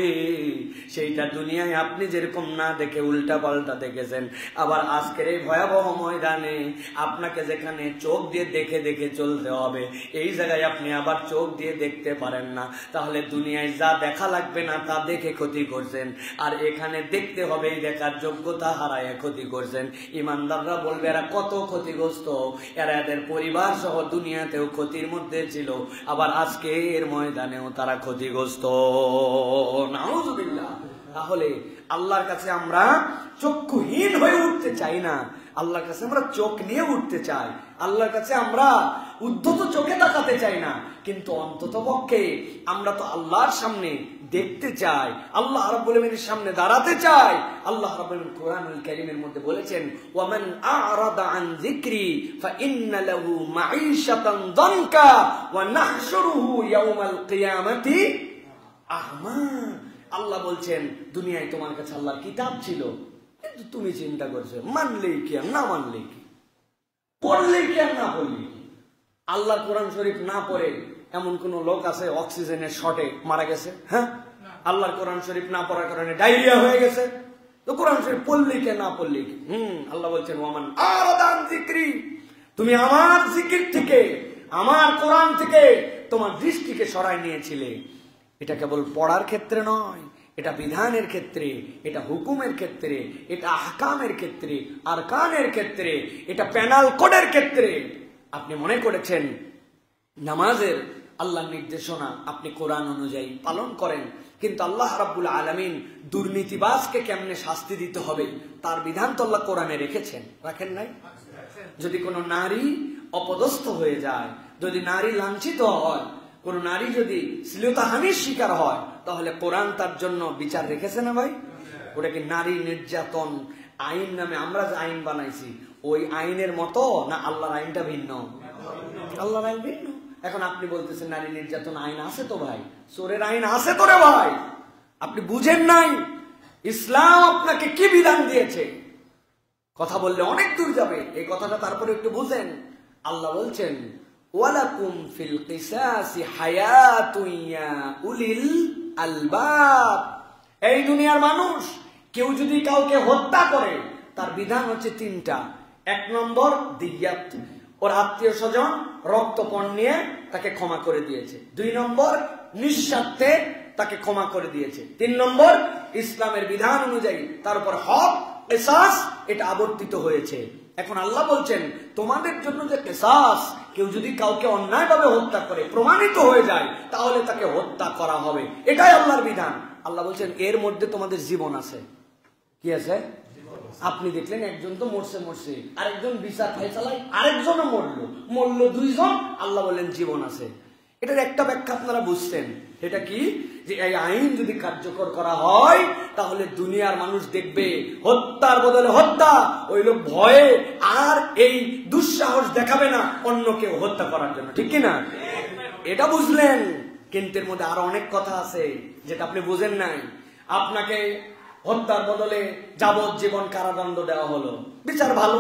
সেইটা দুনিয়ায় আপনি যেরকম না দেখে উল্টা পাল্টা দেখেছেন, আবার আজকের এই ভয়াবহ ময়দানে আপনাকে যেখানে চোখ দিয়ে দেখে দেখে চলতে হবে, এই জায়গায় আপনি আবার চোখ দিয়ে দেখতে পারেন না। তাহলে দুনিয়ায় যা দেখা লাগবে না তা দেখে ক্ষতি করছেন, আর এখানে দেখতে হবে এই দেখার যোগ্যতা হারায় ক্ষতি করছেন। ইমানদাররা বলবে এরা কত ক্ষতিগ্রস্ত, এরা এদের পরিবার সহ দুনিয়াতেও ক্ষতির মধ্যে ছিল, আবার আজকের ময়দানেও তারা ক্ষতিগ্রস্ত। নাউযুবিল্লাহ। তাহলে আল্লাহর কাছে আমরা চক্ষুহীন হয়ে উঠতে চাই না, আল্লাহর কাছে আমরা চোখ নিয়ে উঠতে চাই। আল্লাহর কাছে আমরা উদ্ধত চোখে তাকাতে চাই না, কিন্তু অন্তত পক্ষে আমরা তো আল্লাহর সামনে দেখতে চাই, আল্লাহ রাব্বুল আমিনের সামনে দাঁড়াতে চাই। আল্লাহ রাব্বুল আমিন কোরআনুল কারীমের মধ্যে বলেছেন ওয়ামান আ'রাদা আন যিকরি ফাইন্না লাহু মাঈশাতান দানকা ওয়া নাহশুরুহু ইয়াওমাল কিয়ামাতি আ'মা। আল্লাহ বলছেন দুনিয়ায় তোমার কাছে আল্লাহর কিতাব ছিল, কিন্তু তুমি চিন্তা করছো মানলেই কি আর না মানলেই কি, পড়লেই কি আর না পড়লেই কি। আল্লাহ কোরআন শরীফ না পড়ে এমন কোন লোক আছে অক্সিজেনের শর্টে মারা গেছে? হ্যাঁ। আল্লাহর কোরআন শরীফ না পড়ার কারণে ডায়রিয়া হয়ে গেছে, তো কোরআন শরীফ পড়লেই কে না পড়লেই কি? আল্লাহ বলছেন ওয়ামান আ'রাদা আন যিকরি, তুমি আমার জিকির থেকে, আমার কোরআন থেকে তোমার দৃষ্টিকে সরাই নিয়েছিলে। এটা কেবল পড়ার ক্ষেত্রে নয়, এটা বিধানের ক্ষেত্রে, এটা হুকুমের ক্ষেত্রে, এটা আহকামের ক্ষেত্রে, আরকানের ক্ষেত্রে, এটা পেনাল কোডের ক্ষেত্রে। আপনি মনে করেছেন নামাজের আল্লাহর নির্দেশনা আপনি কোরআন অনুযায়ী পালন করেন, কিন্তু আল্লাহ রাব্বুল আলামিন দুর্নীতিবাজকে কেমনে শাস্তি দিতে হবে তার বিধান তো আল্লাহ কোরআনে রেখেছেন, রাখেন নাই? যদি কোনো নারী অপদস্থ হয়ে যায়, যদি নারী লাঞ্ছিত হয়, কোন নারী যদি শ্লীলতাহানির শিকার হয়, তাহলে কোরআন তার জন্য বিচার রেখেছে না ভাই? ওটা কি নারী নির্যাতন আইন নামে আমরা যে আইন বানাইছি ওই আইনের মতো, না আল্লাহর আইনটা ভিন্ন? আল্লাহর আইন ভিন্ন। এখন আপনি বলতেছেন নারী নির্যাতন আইন আছে তো ভাই, চোরের আইন আছে তো রে ভাই, আপনি বুঝেন নাই ইসলাম আপনাকে কি বিধান দিয়েছে। কথা বললে অনেক দূর যাবে, এই কথাটা তারপরে একটু বুঝেন। আল্লাহ বলছেন ওয়ালাকুম ফিল কিসাসি হায়াতুন ইয়া উলিল আলবাব। এই দুনিয়ার মানুষ কেউ যদি কাউকে হত্যা করে তার বিধান হচ্ছে তিনটা। এক নম্বর দিয়াত, ওর আত্মীয় স্বজন রক্তপণ নিয়ে তাকে ক্ষমা করে দিয়েছে। দুই নম্বর নিঃস্বার্থে তাকে ক্ষমা করে দিয়েছে। তিন নম্বর ইসলামের বিধান অনুযায়ী তার উপর হক কিসাস এটা আবর্তিত হয়েছে। এখন আল্লাহ বলছেন তোমাদের জন্য যে কিসাস, কেউ যদি কাউকে অন্যায়ভাবে হত্যা করে প্রমাণিত হয়ে যায় তাহলে তাকে হত্যা করা হবে, এটাই আল্লাহর বিধান। আল্লাহ বলছেন এর মধ্যে তোমাদের জীবন আছে। কি আছে? আপনি দেখলেন একজন তো মরছে, আরেকজন বিচার ফাইসালায় আরেকজনও মরলো দুইজন, আল্লাহ বললেন জীবন আছে। এটার একটা ব্যাখ্যা আপনারা বুঝছেন, এটা কি যে এই আইন যদি কার্যকর করা হয় তাহলে দুনিয়ার মানুষ দেখবে হত্যার বদলে হত্যা, ওই লোক ভয়ে আর এই দুঃসাহস দেখাবে না অন্য কেউ হত্যা করার জন্য, ঠিক কিনা? এটা বুঝলেন, কিন্তু এর মধ্যে আরো অনেক কথা আছে যেটা আপনি বুঝেন নাই। আপনাকে হত্যার বদলে যাবজ্জীবন কারাদণ্ড দেওয়া হলো, বিচার ভালো,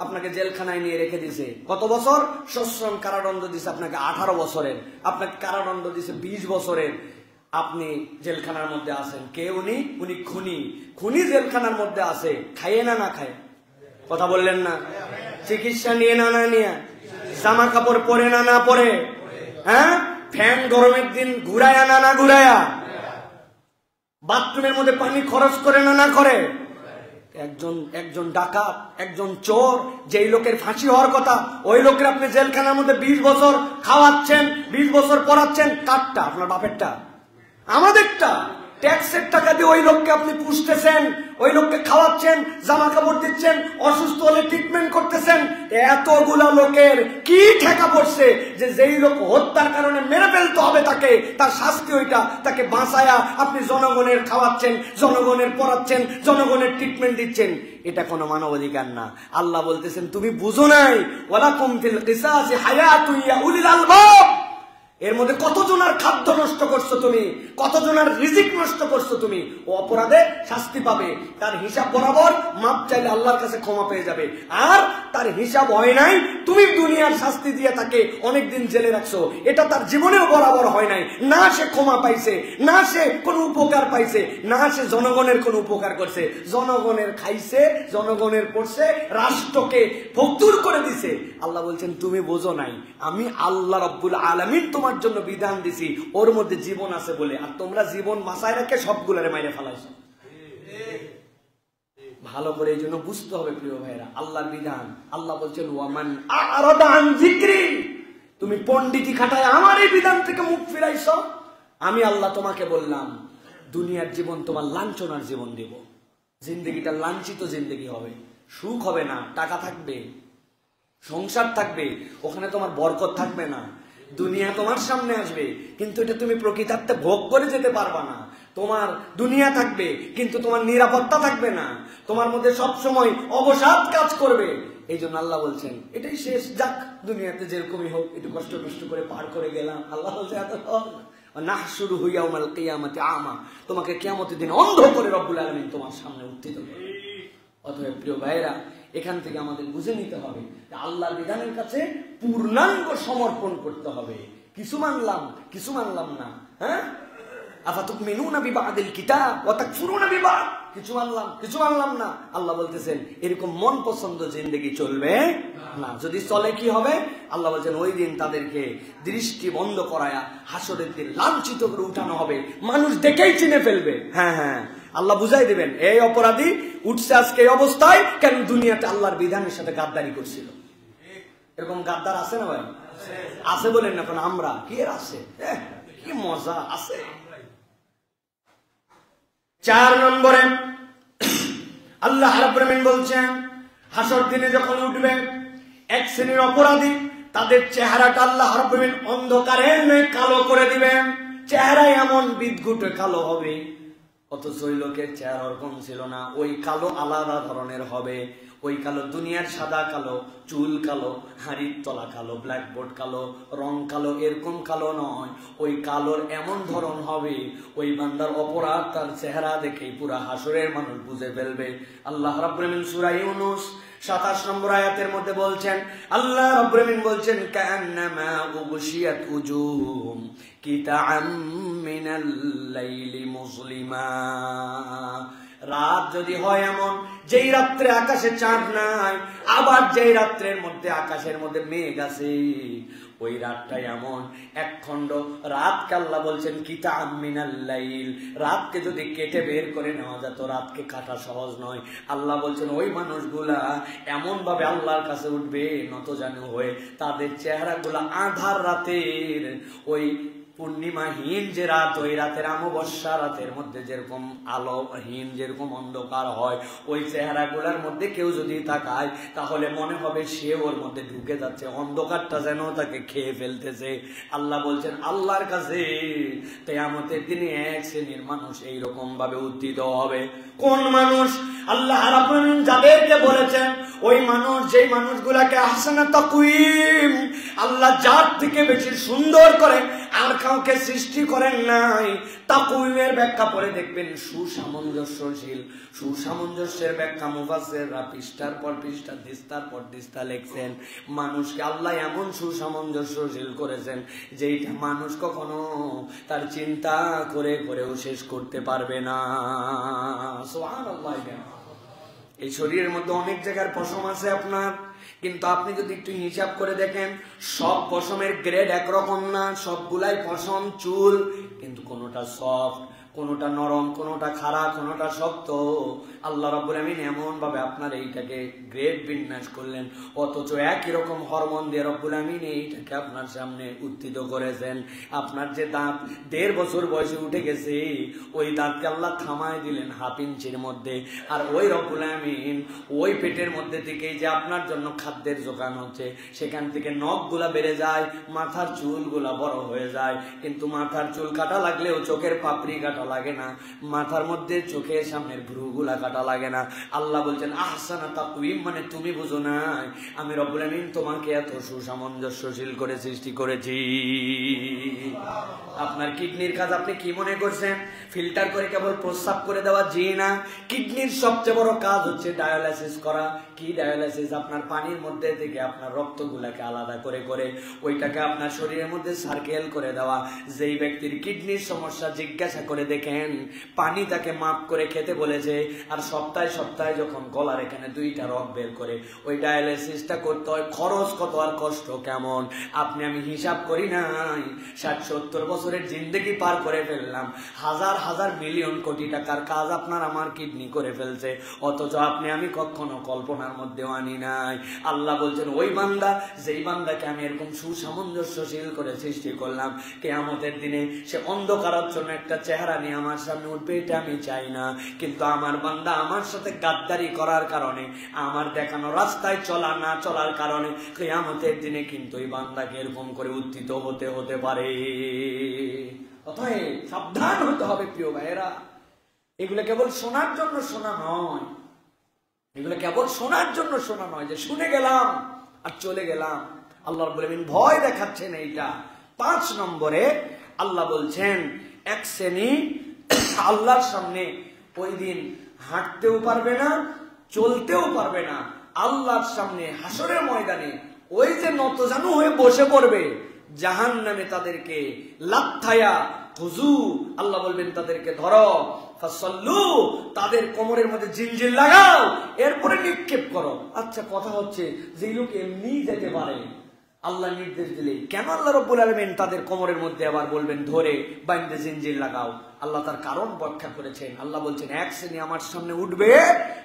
আপনাকে জেলখানায় নিয়ে রেখে দিছে কত বছর? সশ্রম কারাদণ্ড দিছে আপনাকে 18 বছরের, আপনাকে কারাদণ্ড দিছে 20 বছরের। আপনি জেলখানার মধ্যে আছেন, কে উনি? উনি খুনি জেলখানার মধ্যে আছে, খাইয়ে না না খায়? কথা বললেন না? চিকিৎসা নিয়ে না নিয়ে, জামা কাপড় পরে না না পরে, হ্যাঁ, ফ্যান গরমের দিন ঘুরায়া না ঘুরায়া, বাথরুমের মধ্যে পানি খরচ করে না করে, একজন ডাকাত, একজন চোর, যেই লোকের ফাঁসি হওয়ার কথা ওই লোকের আপনি জেলখানার মধ্যে 20 বছর খাওয়াচ্ছেন, 20 বছর পড়াচ্ছেন। কারটা? আপনার বাপেরটা? আমাদেরটা। ট্যাক্সের টাকা দিয়ে ওই লোককে আপনি পুষতেছেন, ওই লোককে খাওয়াচ্ছেন, জামা কাপড় দিচ্ছেন, অসুস্থ হলে ট্রিটমেন্ট করতেছেন। এতগুলা লোকের কি ঠেকা পড়ছে যে যেই লোক হত্যার কারণে মেরে ফেলতে হবে তাকে, তার শাস্তি ওইটা, তাকে বাঁচায়া আপনি জনগণের খাওয়াচ্ছেন, জনগণের পড়াচ্ছেন, জনগণের ট্রিটমেন্ট দিচ্ছেন। এটা কোনো মানবাধিকার না। আল্লাহ বলতেছেন তুমি বুঝো নাই, ওয়ালাকুম ফিল কিসাসি হায়াতুন ইয়া উলিল আলবাব। এর মধ্যে কতজনের খাদ্য নষ্ট করছো তুমি, কতজনের রিজিক নষ্ট করছো তুমি। ও অপরাধে শাস্তি পাবে, তার হিসাব বরাবর মাপ চাইলে আল্লাহর কাছে ক্ষমা পেয়ে যাবে। আর তার হিসাব হয় নাই, তুমি দুনিয়ার শাস্তি দিয়ে তাকে অনেকদিন জেলে রাখছো, এটা তার জীবনেও বরাবর হয় নাই। না সে ক্ষমা পাইছে, না সে কোনো উপকার পাইছে, না সে জনগণের কোনো উপকার করছে। জনগণের খাইছে, জনগণের পড়ছে, রাষ্ট্রকে ফতুর করে দিছে। আল্লাহ বলছেন তুমি বোঝো নাই, আমি আল্লাহ রাব্বুল আলামিন তোমার জন্য বিধান দিছি, ওর মধ্যে জীবন আছে বলে, আর তোমরা জীবন বাঁচায় রেখে সবগুলারে মাইরে ফেলাইছো। ভালো করে এই জন্য বুঝতে হবে প্রিয় ভাইরা আল্লাহর বিধান। আল্লাহ বলছেন ওয়ামান আরাদা আন যিকরি, তুমি পণ্ডিতি খাটায় আমার এই বিধান থেকে মুখ ফিরাইছো, আমি আল্লাহ তোমাকে বললাম দুনিয়ার জীবন তোমার লাঞ্ছনার জীবন দেব, জিন্দেগিটা লাঞ্ছিত জিন্দেগি হবে, সুখ হবে না, টাকা থাকবে, সংসার থাকবে, ওখানে তোমার বরকত থাকবে না, দুনিয়া তোমার সামনে আসবে কিন্তু এটা তুমি প্রকৃতার্থে ভোগ করে যেতে পারবা না। তোমার দুনিয়া থাকবে কিন্তু তোমার নিরাপত্তা থাকবে না, তোমার মধ্যে সব সময় অবসাদ কাজ করবে। এই জন্য আল্লাহ বলছেন এটাই শেষ, যাক দুনিয়াতে যেরকমই হোক একটু কষ্ট করে পার করে গেলাম। আল্লাহ বলছে এত না শুরু হইয়াউমাল কিয়ামতি আমা, তোমাকে কিয়ামতের দিন অন্ধ করে রব্বুল আলামিন তোমার সামনে উত্থিত করবে। অতএব প্রিয় ভাইরা এখান থেকে আমাদের বুঝে নিতে হবে আল্লাহর বিধানের কাছে পূর্ণাঙ্গ সমর্পণ করতে হবে। কিছু মানলাম না, হ্যাঁ, আফাতুমিনুনা বিবাদিল কিতাব ওয়া তাকফুরুনা বিবাদ, কিছু মানলাম না। আল্লাহ বলতেছেন এরকম মন পছন্দ জিন্দেগি চলবে না। যদি চলে কি হবে? আল্লাহ বলছেন ওই দিন তাদেরকে দৃষ্টি বন্ধ করায়া হাসরের দিন লাঞ্ছিত করে উঠানো হবে, মানুষ দেখেই চিনে ফেলবে। হ্যাঁ, আল্লাহ বুঝাই দিবেন এই অপরাধী উঠছে আজকে এই অবস্থায় কেন, দুনিয়াতে আল্লাহর বিধানের সাথে গাদ্দারি করছিল। এরকম গাদ্দার আছে না ভাই? আছে বলেন না কেন? আমরা কি এর আছে? কি মজা আছে। 4 নম্বরে আল্লাহ রাব্বুল আলামিন বলছেন, হাসর দিনে যখন উঠবে এক শ্রেণীর অপরাধী, তাদের চেহারাটা আল্লাহ রাব্বুল আলামিন অন্ধকারের ন্যায় কালো করে দিবেন। চেহারা এমন বিদঘুটে কালো হবে, অথচ ওই লোকের চেহারা ওরকম ছিল না। ওই কালো আলাদা ধরনের হবে। ওই কালো দুনিয়ার সাদা কালো, চুল কালো, হাড়ির তলা কালো, ব্ল্যাকবোর্ড কালো, রং কালো, এরকম কালো নয়। ওই কালোর এমন ধরন হবে, ওই বান্দার অপরাধ তার চেহারা দেখেই পুরা হাসরের মানুষ বুঝে ফেলবে। আল্লাহ রাব্বুল আলামিন সূরা ইউনূস 27 নম্বর আয়াতের মধ্যে বলছেন, আল্লাহ রাব্বুল আলামিন বলছেন, কাআন্নামা উগশিয়াত উজুহুম কিতাআম মিনাল লাইলি মুজলিমা। রাত যদি হয় এমন, যেই রাত্রে আকাশে চাঁদ নাই, আবার যেই রাত্রের মধ্যে আকাশের মধ্যে মেঘ আছে, ওই রাতটা এমন এক খণ্ড রাতকে আল্লাহ বলছেন কিতাআম মিনাল লাইল। রাতকে যদি কেটে বের করে নেওয়া যেত, রাতকে কাটা সহজ নয়। আল্লাহ বলছেন ওই মানুষগুলা এমন ভাবে আল্লাহর কাছে উঠবে নতজানু হয়ে, তাদের চেহারাগুলা আধার রাতের ওই পূর্ণিমাহীন যে রাত, ওই রাতের অমাবস্যা রাতের মধ্যে যেরকম আলোহীন, যেরকম অন্ধকার হয়, ওই চেহারাগুলার মধ্যে কেউ যদি তাকায় তাহলে মনে হবে সে ওর মধ্যে ঢুকে যাচ্ছে, অন্ধকারটা যেন তাকে খেয়ে ফেলতেছে। আল্লাহ বলছেন আল্লাহর কাছে কিয়ামতের দিনে এক শ্রেণীর মানুষ এইরকম ভাবে উত্থিত হবে। কোন মানুষ? আল্লাহ রাব্বুল আলামিন যাদেরকে বলেছেন ওই মানুষ, যেই মানুষগুলাকে আহসানা তাকওয়িম, আল্লাহ যার থেকে বেশি সুন্দর করে আর কাউকে সৃষ্টি করেন নাই। তাকওয়িমের ব্যাখ্যা পড়ে দেখবেন সুসামঞ্জস্যশীল। সুসামঞ্জস্যের ব্যাখ্যা মুফাসসিররা পৃষ্ঠার পর পৃষ্ঠা, দিস্তার পর দিস্তা লিখছেন। মানুষকে আল্লাহ এমন সুসামঞ্জস্যশীল করেছেন যেইটা মানুষ কখনো তার চিন্তা করে করেও শেষ করতে পারবে না। সুবহানাল্লাহ। এই শরীরের মধ্যে অনেক জায়গার পশম আছে আপনার, কিন্তু আপনি যদি একটু হিসাব করে দেখেন, সব পশমের গ্রেড একরকম না। সবগুলাই পশম, চুল, কিন্তু কোনোটা সফট, কোনোটা নরম, কোনোটা খাড়া, কোনোটা শক্ত। আল্লাহ রাব্বুল আলামিন এমন ভাবে আপনার এইটাকে গ্রেড বিন্যাস করলেন, অথচ একই রকম হরমোন দিয়ে রব্বুল আলামিন এইটাকে আপনার সামনে উত্থিত করেছেন। আপনার যে দাঁত 1.5 বছর বয়সে উঠে গেছে, ওই দাঁতকে আল্লাহ থামায় দিলেন 1/2 ইঞ্চির মধ্যে। আর ওই রব্বুল আলামিন ওই পেটের মধ্যে থেকেই যে আপনার জন্য খাদ্যের যোগান হচ্ছে, সেখান থেকে নখগুলা বেড়ে যায়, মাথার চুলগুলা বড় হয়ে যায়। কিন্তু মাথার চুল কাটা লাগলেও চোখের পাপড়ি কাটা লাগে না, মাথার মধ্যে চোখের সামনের ভ্রুগুলা কাটা লাগে না। আল্লাহ বলছেন আহসানা তাকওয়িম, মানে তুমি বুঝো না, আমি রব্বুল আলামিন তোমাকে এত সুসামঞ্জস্যশীল করে সৃষ্টি করেছি। আপনার কিডনির কাজ আপনি কি মনে করছেন? ফিল্টার করে কেবল প্রস্রাব করে দেওয়া? জি না। কিডনির সবচেয়ে বড় কাজ হচ্ছে ডায়ালাইসিস করা। কি ডায়ালাইসিস? আপনার পানির মধ্যে থেকে আপনার রক্তগুলাকে আলাদা করে করে ওইটাকে আপনার শরীরের মধ্যে সার্কেল করে দেওয়া। যেই ব্যক্তির কিডনির সমস্যা জিজ্ঞাসা করে দেখেন, পানি তাকে মাপ করে খেতে বলেছে, আর সপ্তাহে সপ্তাহে যখন গলার এখানে 2টা রগ বের করে ওই ডায়ালাইসিসটা করতে হয়, খরচ কত আর কষ্ট কেমন আপনি আমি হিসাব করি নাই। 60-70 বছরের জিন্দেগি পার করে ফেললাম, হাজার হাজার মিলিয়ন কোটি টাকার কাজ আপনার আমার কিডনি করে ফেলছে, অথচ আপনি আমি কখনো কল্পনার মধ্যেও আনি নাই। আল্লাহ বলছেন ওই বান্দা, যেই বান্দাকে আমি এরকম সুসামঞ্জস্যশীল করে সৃষ্টি করলাম, কিয়ামতের দিনে সে অন্ধকারাচ্ছন্ন একটা চেহারা নিয়ে আমার সামনে উঠবে, এটা আমি চাই না। কিন্তু আমার বান্দা আমার সাথে গাদ্দারি করার কারণে, আমার দেখানো রাস্তায় চলা না চলার কারণে কিয়ামতের দিনে কিন্তু এই বান্দাকে এরকম করে উত্থিত হতে পারে। অতএব সাবধান হতে হবে প্রিয় ভাইয়েরা। এগুলো কেবল শোনার জন্য শোনা নয়, এগুলো কেবল শোনার জন্য শোনা নয় যে শুনে গেলাম আর চলে গেলাম। আল্লাহ রাব্বুল আলামিন ভয় দেখাচ্ছেন এইটা। 5 নম্বরে আল্লাহ বলছেন এক শ্রেণী আল্লাহর সামনে ওই দিন হাঁটতেও পারবে না, চলতেও পারবে না। আল্লাহর সামনে হাসরের ময়দানে ওই যে নতজানু হয়ে বসে পড়বে, জাহান্নামে তাদেরকে লাত্থায়া খুজু, আল্লাহ বলবেন তাদেরকে ধরো, ফাসাল্লু, তাদের কোমরের মধ্যে জিনজির লাগাও, এরপরে নিক্ষেপ করো। আচ্ছা, কথা হচ্ছে যে লোক এমনি যেতে পারে, আল্লাহ নির্দেশ দিলেই কেন আল্লাহ রাব্বুল আলামিন তাদের কোমরের মধ্যে আবার বলবেন ধরে বাইন্ধে জিনজির লাগাও? আল্লাহ তার কারণ ব্যাখ্যা করেছেন। আল্লাহ বলছেন এক শ্রেণী আমার সামনে উঠবে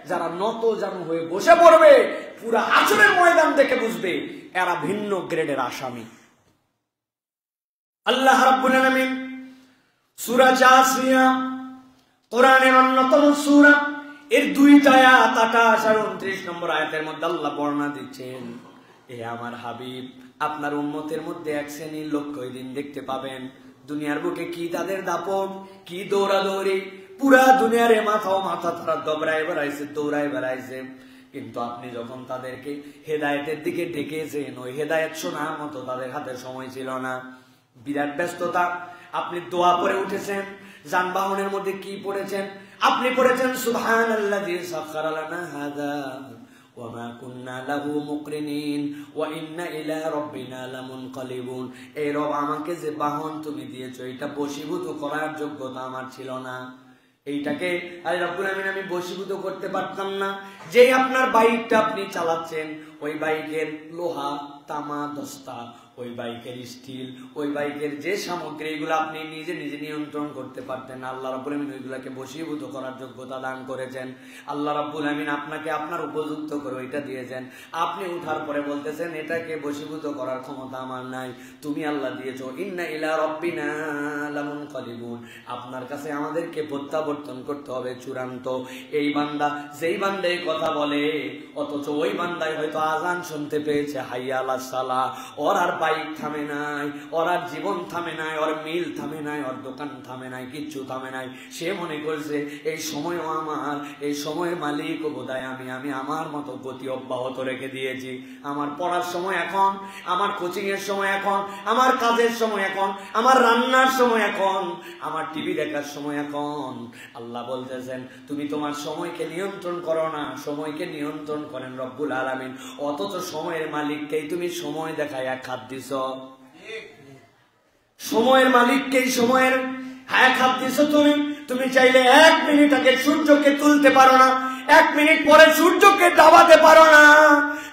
যারা নত জানু হয়ে বসে পড়বে, পুরা হাশরের ময়দান দেখে বুঝবে এরা ভিন্ন গ্রেডের আসামি। আল্লাহ রাব্বুল আলামিন সূরা জাসিয়া কোরআনের অন্যতম সূরা, এর 2টা আয়াত 28 আর 29 নম্বর আয়াতের মধ্যে আল্লাহ বর্ণনা দিচ্ছেন, এ আমার হাবিব, আপনার উম্মতের মধ্যে এক শ্রেণীর লোক ওই দিন দেখতে পাবেন, দুনিয়ার বুকে কি তাদের দাপট, কি দৌড়াদৌড়ি, পুরা দুনিয়ারে মাথা তারা দবড়ায় বেড়াইছে, দৌড়ায় বেড়াইছে, কিন্তু আপনি যখন তাদেরকে হেদায়েতের দিকে ডেকেছেন, ওই হেদায়েত শোনার মতো তাদের হাতে সময় ছিল না, বিরাট ব্যস্ততা। আপনি দোয়া পড়ে উঠেছেন, যানবাহনের মধ্যে কি পড়েছেন? আপনি পড়েছেন সুবহানাল্লাযী সাখারা লানা হাযা ওয়া মা কুন্না লাহু মুকরিনিন ওয়া ইন্না ইলা রাব্বিনা লামুনকালিবুন। এই রব, আমাকে যে বাহন তুমি দিয়েছো এটা বশীভূত করার যোগ্যতা আমার ছিল না। এইটাকে আল্লাহ রাব্বুল আলামিন আমি বশীভূত করতে পারতাম না। যেই আপনার বাইকটা আপনি চালাচ্ছেন, ওই বাইকের লোহা, তামা, দস্তা, ওই বাইকের স্টিল, ওই বাইকের যে সামগ্রী, এগুলো আপনি নিজে নিজে নিয়ন্ত্রণ করতে পারতেন। আল্লাহ রাব্বুল আলামিন ওইগুলাকে বশীভূত করার যোগ্যতা দান করেছেন। আল্লাহ রাব্বুল আলামিন আপনাকে আপনার উপযুক্ত করে ওইটা দিয়েছেন। আপনি উঠার পরে বলতেছেন এটাকে বশীভূত করার ক্ষমতা আমার নাই, তুমি আল্লাহ দিয়েছো। ইন্না ইলা রাব্বিনা লামুনকালিবুন, আপনার কাছে আমাদেরকে প্রত্যাবর্তন করতে হবে চূড়ান্ত। এই বান্দা, যেই বান্দা এই কথা বলে, অথচ ওই বান্দাই হয়তো আযান শুনতে পেয়েছে হাইয়া আলাস সালাহ, ওর আর বাইক থামে নাই, ওর আর জীবন থামে নাই, ওর মিল থামে নাই, ওর দোকান থামে নাই, কিচ্ছু থামে নাই। সে মনে করছে এই সময়ও আমার, এই সময়ের মালিক বোধহয় আমি আমার মতো গতি অব্যাহত রেখে দিয়েছি। আমার পড়ার সময় এখন, আমার কোচিং এর সময় এখন, আমার কাজের সময় এখন, আমার রান্নার সময় এখন, আমার টিভি দেখার সময় এখন। আল্লাহ বলতেছেন তুমি তোমার সময়কে নিয়ন্ত্রণ করো না, সময়কে নিয়ন্ত্রণ করেন রব্বুল আলামিন, অথচ সময়ের মালিককেই তুমি সময় দেখায় এক হাত দিছ। সময়ের মালিককেই সময়ের এক হাত দিছ তুমি। তুমি চাইলে 1 মিনিট আগে সূর্যকে তুলতে পারো না, 1 মিনিট পরে সূর্যকে দাবাতে পারো না।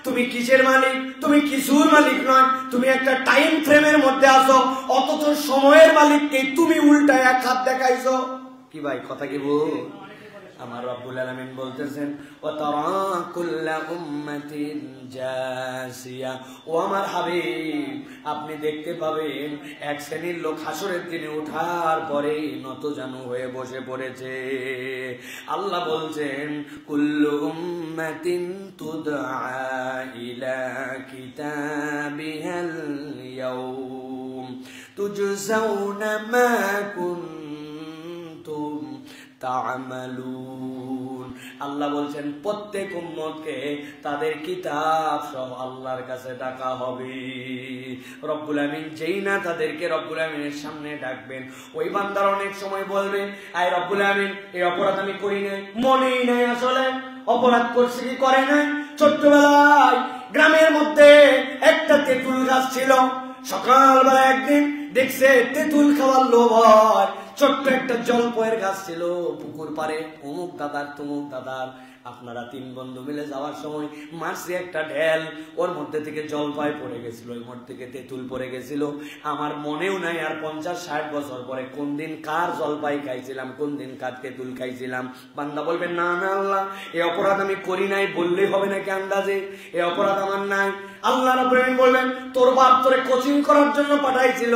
তুমি কিসের মালিক? তুমি কিছুর মালিক নয়, তুমি একটা টাইম ফ্রেমের মধ্যে আসো, অথচ সময়ের মালিককে তুমি উল্টা এক হাত দেখাইছো। কি ভাই, কথা কি বল? আমার রব্বুল আলামিন বলতেছেন ওয়া তারা কুল্লা উম্মাতিন জাসিয়া, ও আমার হাবিব, আপনি দেখতে পাবেন এক শ্রেণীর লোক হাসরের দিনে ওঠার পরে নতজানু হয়ে বসে পড়েছে। আল্লাহ বলছেন কুল্লু উম্মাতিন তুদআ ইলা কিতাবিহাল ইয়াউম তুজজাউনা মা কুনতুম তা'মালুন। আল্লাহ বলছেন প্রত্যেক উম্মতকে তাদের কিতাব সহ আল্লাহর কাছে ডাকা হবে। রব্বুল আমিন যেই না তাদেরকে রব্বুল আমিনের সামনে ডাকবেন, ওই বান্দার অনেক সময় বলবে আয় রব্বুল আমিন, এই অপরাধ আমি করি নাই, মনেই নাই আসলে অপরাধ করছে কি করে নাই। ছোট্টবেলায় গ্রামের মধ্যে একটা তেঁতুল গাছ ছিল। সকালবেলা একদিন দেখছে তেঁতুল খাওয়ার লোভ হয়। ছোট্ট একটা জলপয়ের গাছ ছিল পুকুর পাড়ে, অমুক দাদার তমুক দাদার। আপনারা 3 বন্ধু মিলে যাওয়ার সময় মাঝে একটা ঢেল, ওর মধ্যে থেকে জলপাই পড়ে গেছিল, ওর মধ্যে থেকে তেঁতুল পড়ে গেছিল। আমার মনেও নাই আর 50-60 বছর পরে কোন দিন কার জলপাই খাইছিলাম, কোন দিন কার তেঁতুল খাইছিলাম। বান্দা বলবেন না না আল্লাহ, এই অপরাধ আমি করি নাই, বললেই হবে নাকি আন্দাজে, এই অপরাধ আমার নাই। আল্লাহ রাব্বুল আলামিন বলবেন তোর বাপ তোরে কোচিং করার জন্য পাঠাইছিল,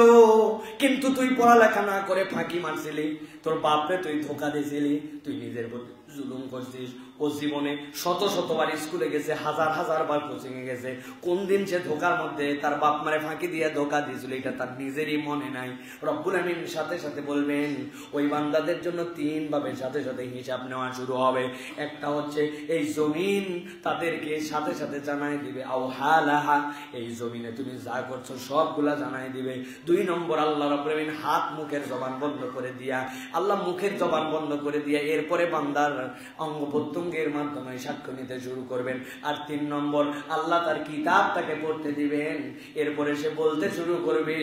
কিন্তু তুই পড়ালেখা না করে ফাঁকি মারছিলি, তোর বাপরে তুই ধোকা দিয়েছিলি, তুই নিজের প্রতি জুলুম করছিস। ও জীবনে শতবার স্কুলে গেছে, হাজার বার কোচিং এ গেছে, কোন দিন সে ধোকার মধ্যে তার বাপ মারে ফাঁকি দিয়ে ধোকা দিয়েছিল এটা তার নিজেরই মনে নাই। রব্বুল আমিন সাথে সাথে বলবেন ওই বান্দাদের জন্য 3 ভাবে সাথে সাথে হিসাব নেওয়া শুরু হবে। একটা হচ্ছে এই জমিন তাদেরকে সাথে সাথে জানাই দিবে, আও হালাহা, এই জমিনে তুমি যা করছো সবগুলা জানাই দিবে। 2 নম্বর আল্লাহ রাব্বুল আমিন হাত মুখের জবান বন্ধ করে দিয়া, আল্লাহ মুখের জবান বন্ধ করে দিয়া এরপরে বান্দার অঙ্গ প্রত্যঙ্গের মাধ্যমে সাক্ষ্য নিতে শুরু করবেন। আর 3 নম্বর, আল্লাহ তার কিতাব তাকে পড়তে দিবেন। এরপরে সে বলতে শুরু করবে,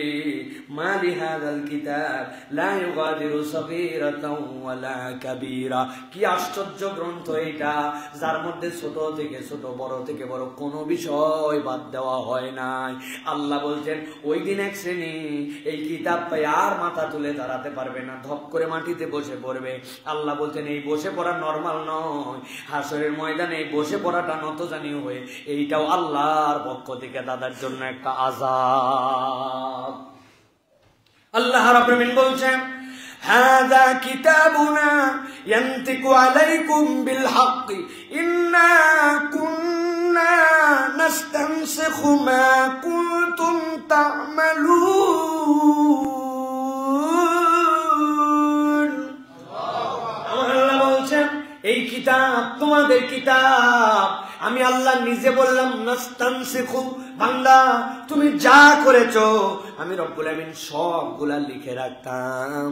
মা লিহাযাল কিতাব লা ইউগাদিরু সাগীরাতাও ওয়ালা কাবীরা। কি আশ্চর্য গ্রন্থ এটা, যার মধ্যে ছোট থেকে ছোট, বড় থেকে বড় কোনো বিষয় বাদ দেওয়া হয় নাই। আল্লাহ বলছেন ওই দিন এক শ্রেণী এই কিতাব পাই আর মাথা তুলে দাঁড়াতে পারবে না, ধপ করে মাটিতে বসে পড়বে। আল্লাহ বলছেন এই বসে পড়া নরমাল নয়, হাসরের ময়দানে এই বসে পড়াটা নতজানিও হয়ে এইটাও আল্লাহর পক্ষ থেকে তাদের জন্য একটা আযাব। আল্লাহ রাব্বুল আলামিন বলছেন, হাযা কিতাবুনা ইয়ানতিকু আলাইকুম বিল হক ইন্না কুন্না নাস্তানসিখু মা কুনতুম তা'মালুন। আল্লাহ বলছেন এই কিতাব তোমাদের কিতাব, আমি আল্লাহ নিজে বললাম নাস্তানসিখু, বান্দা তুমি যা করেছো আমি রব্বুল আমিন সবগুলা লিখে রাখতাম।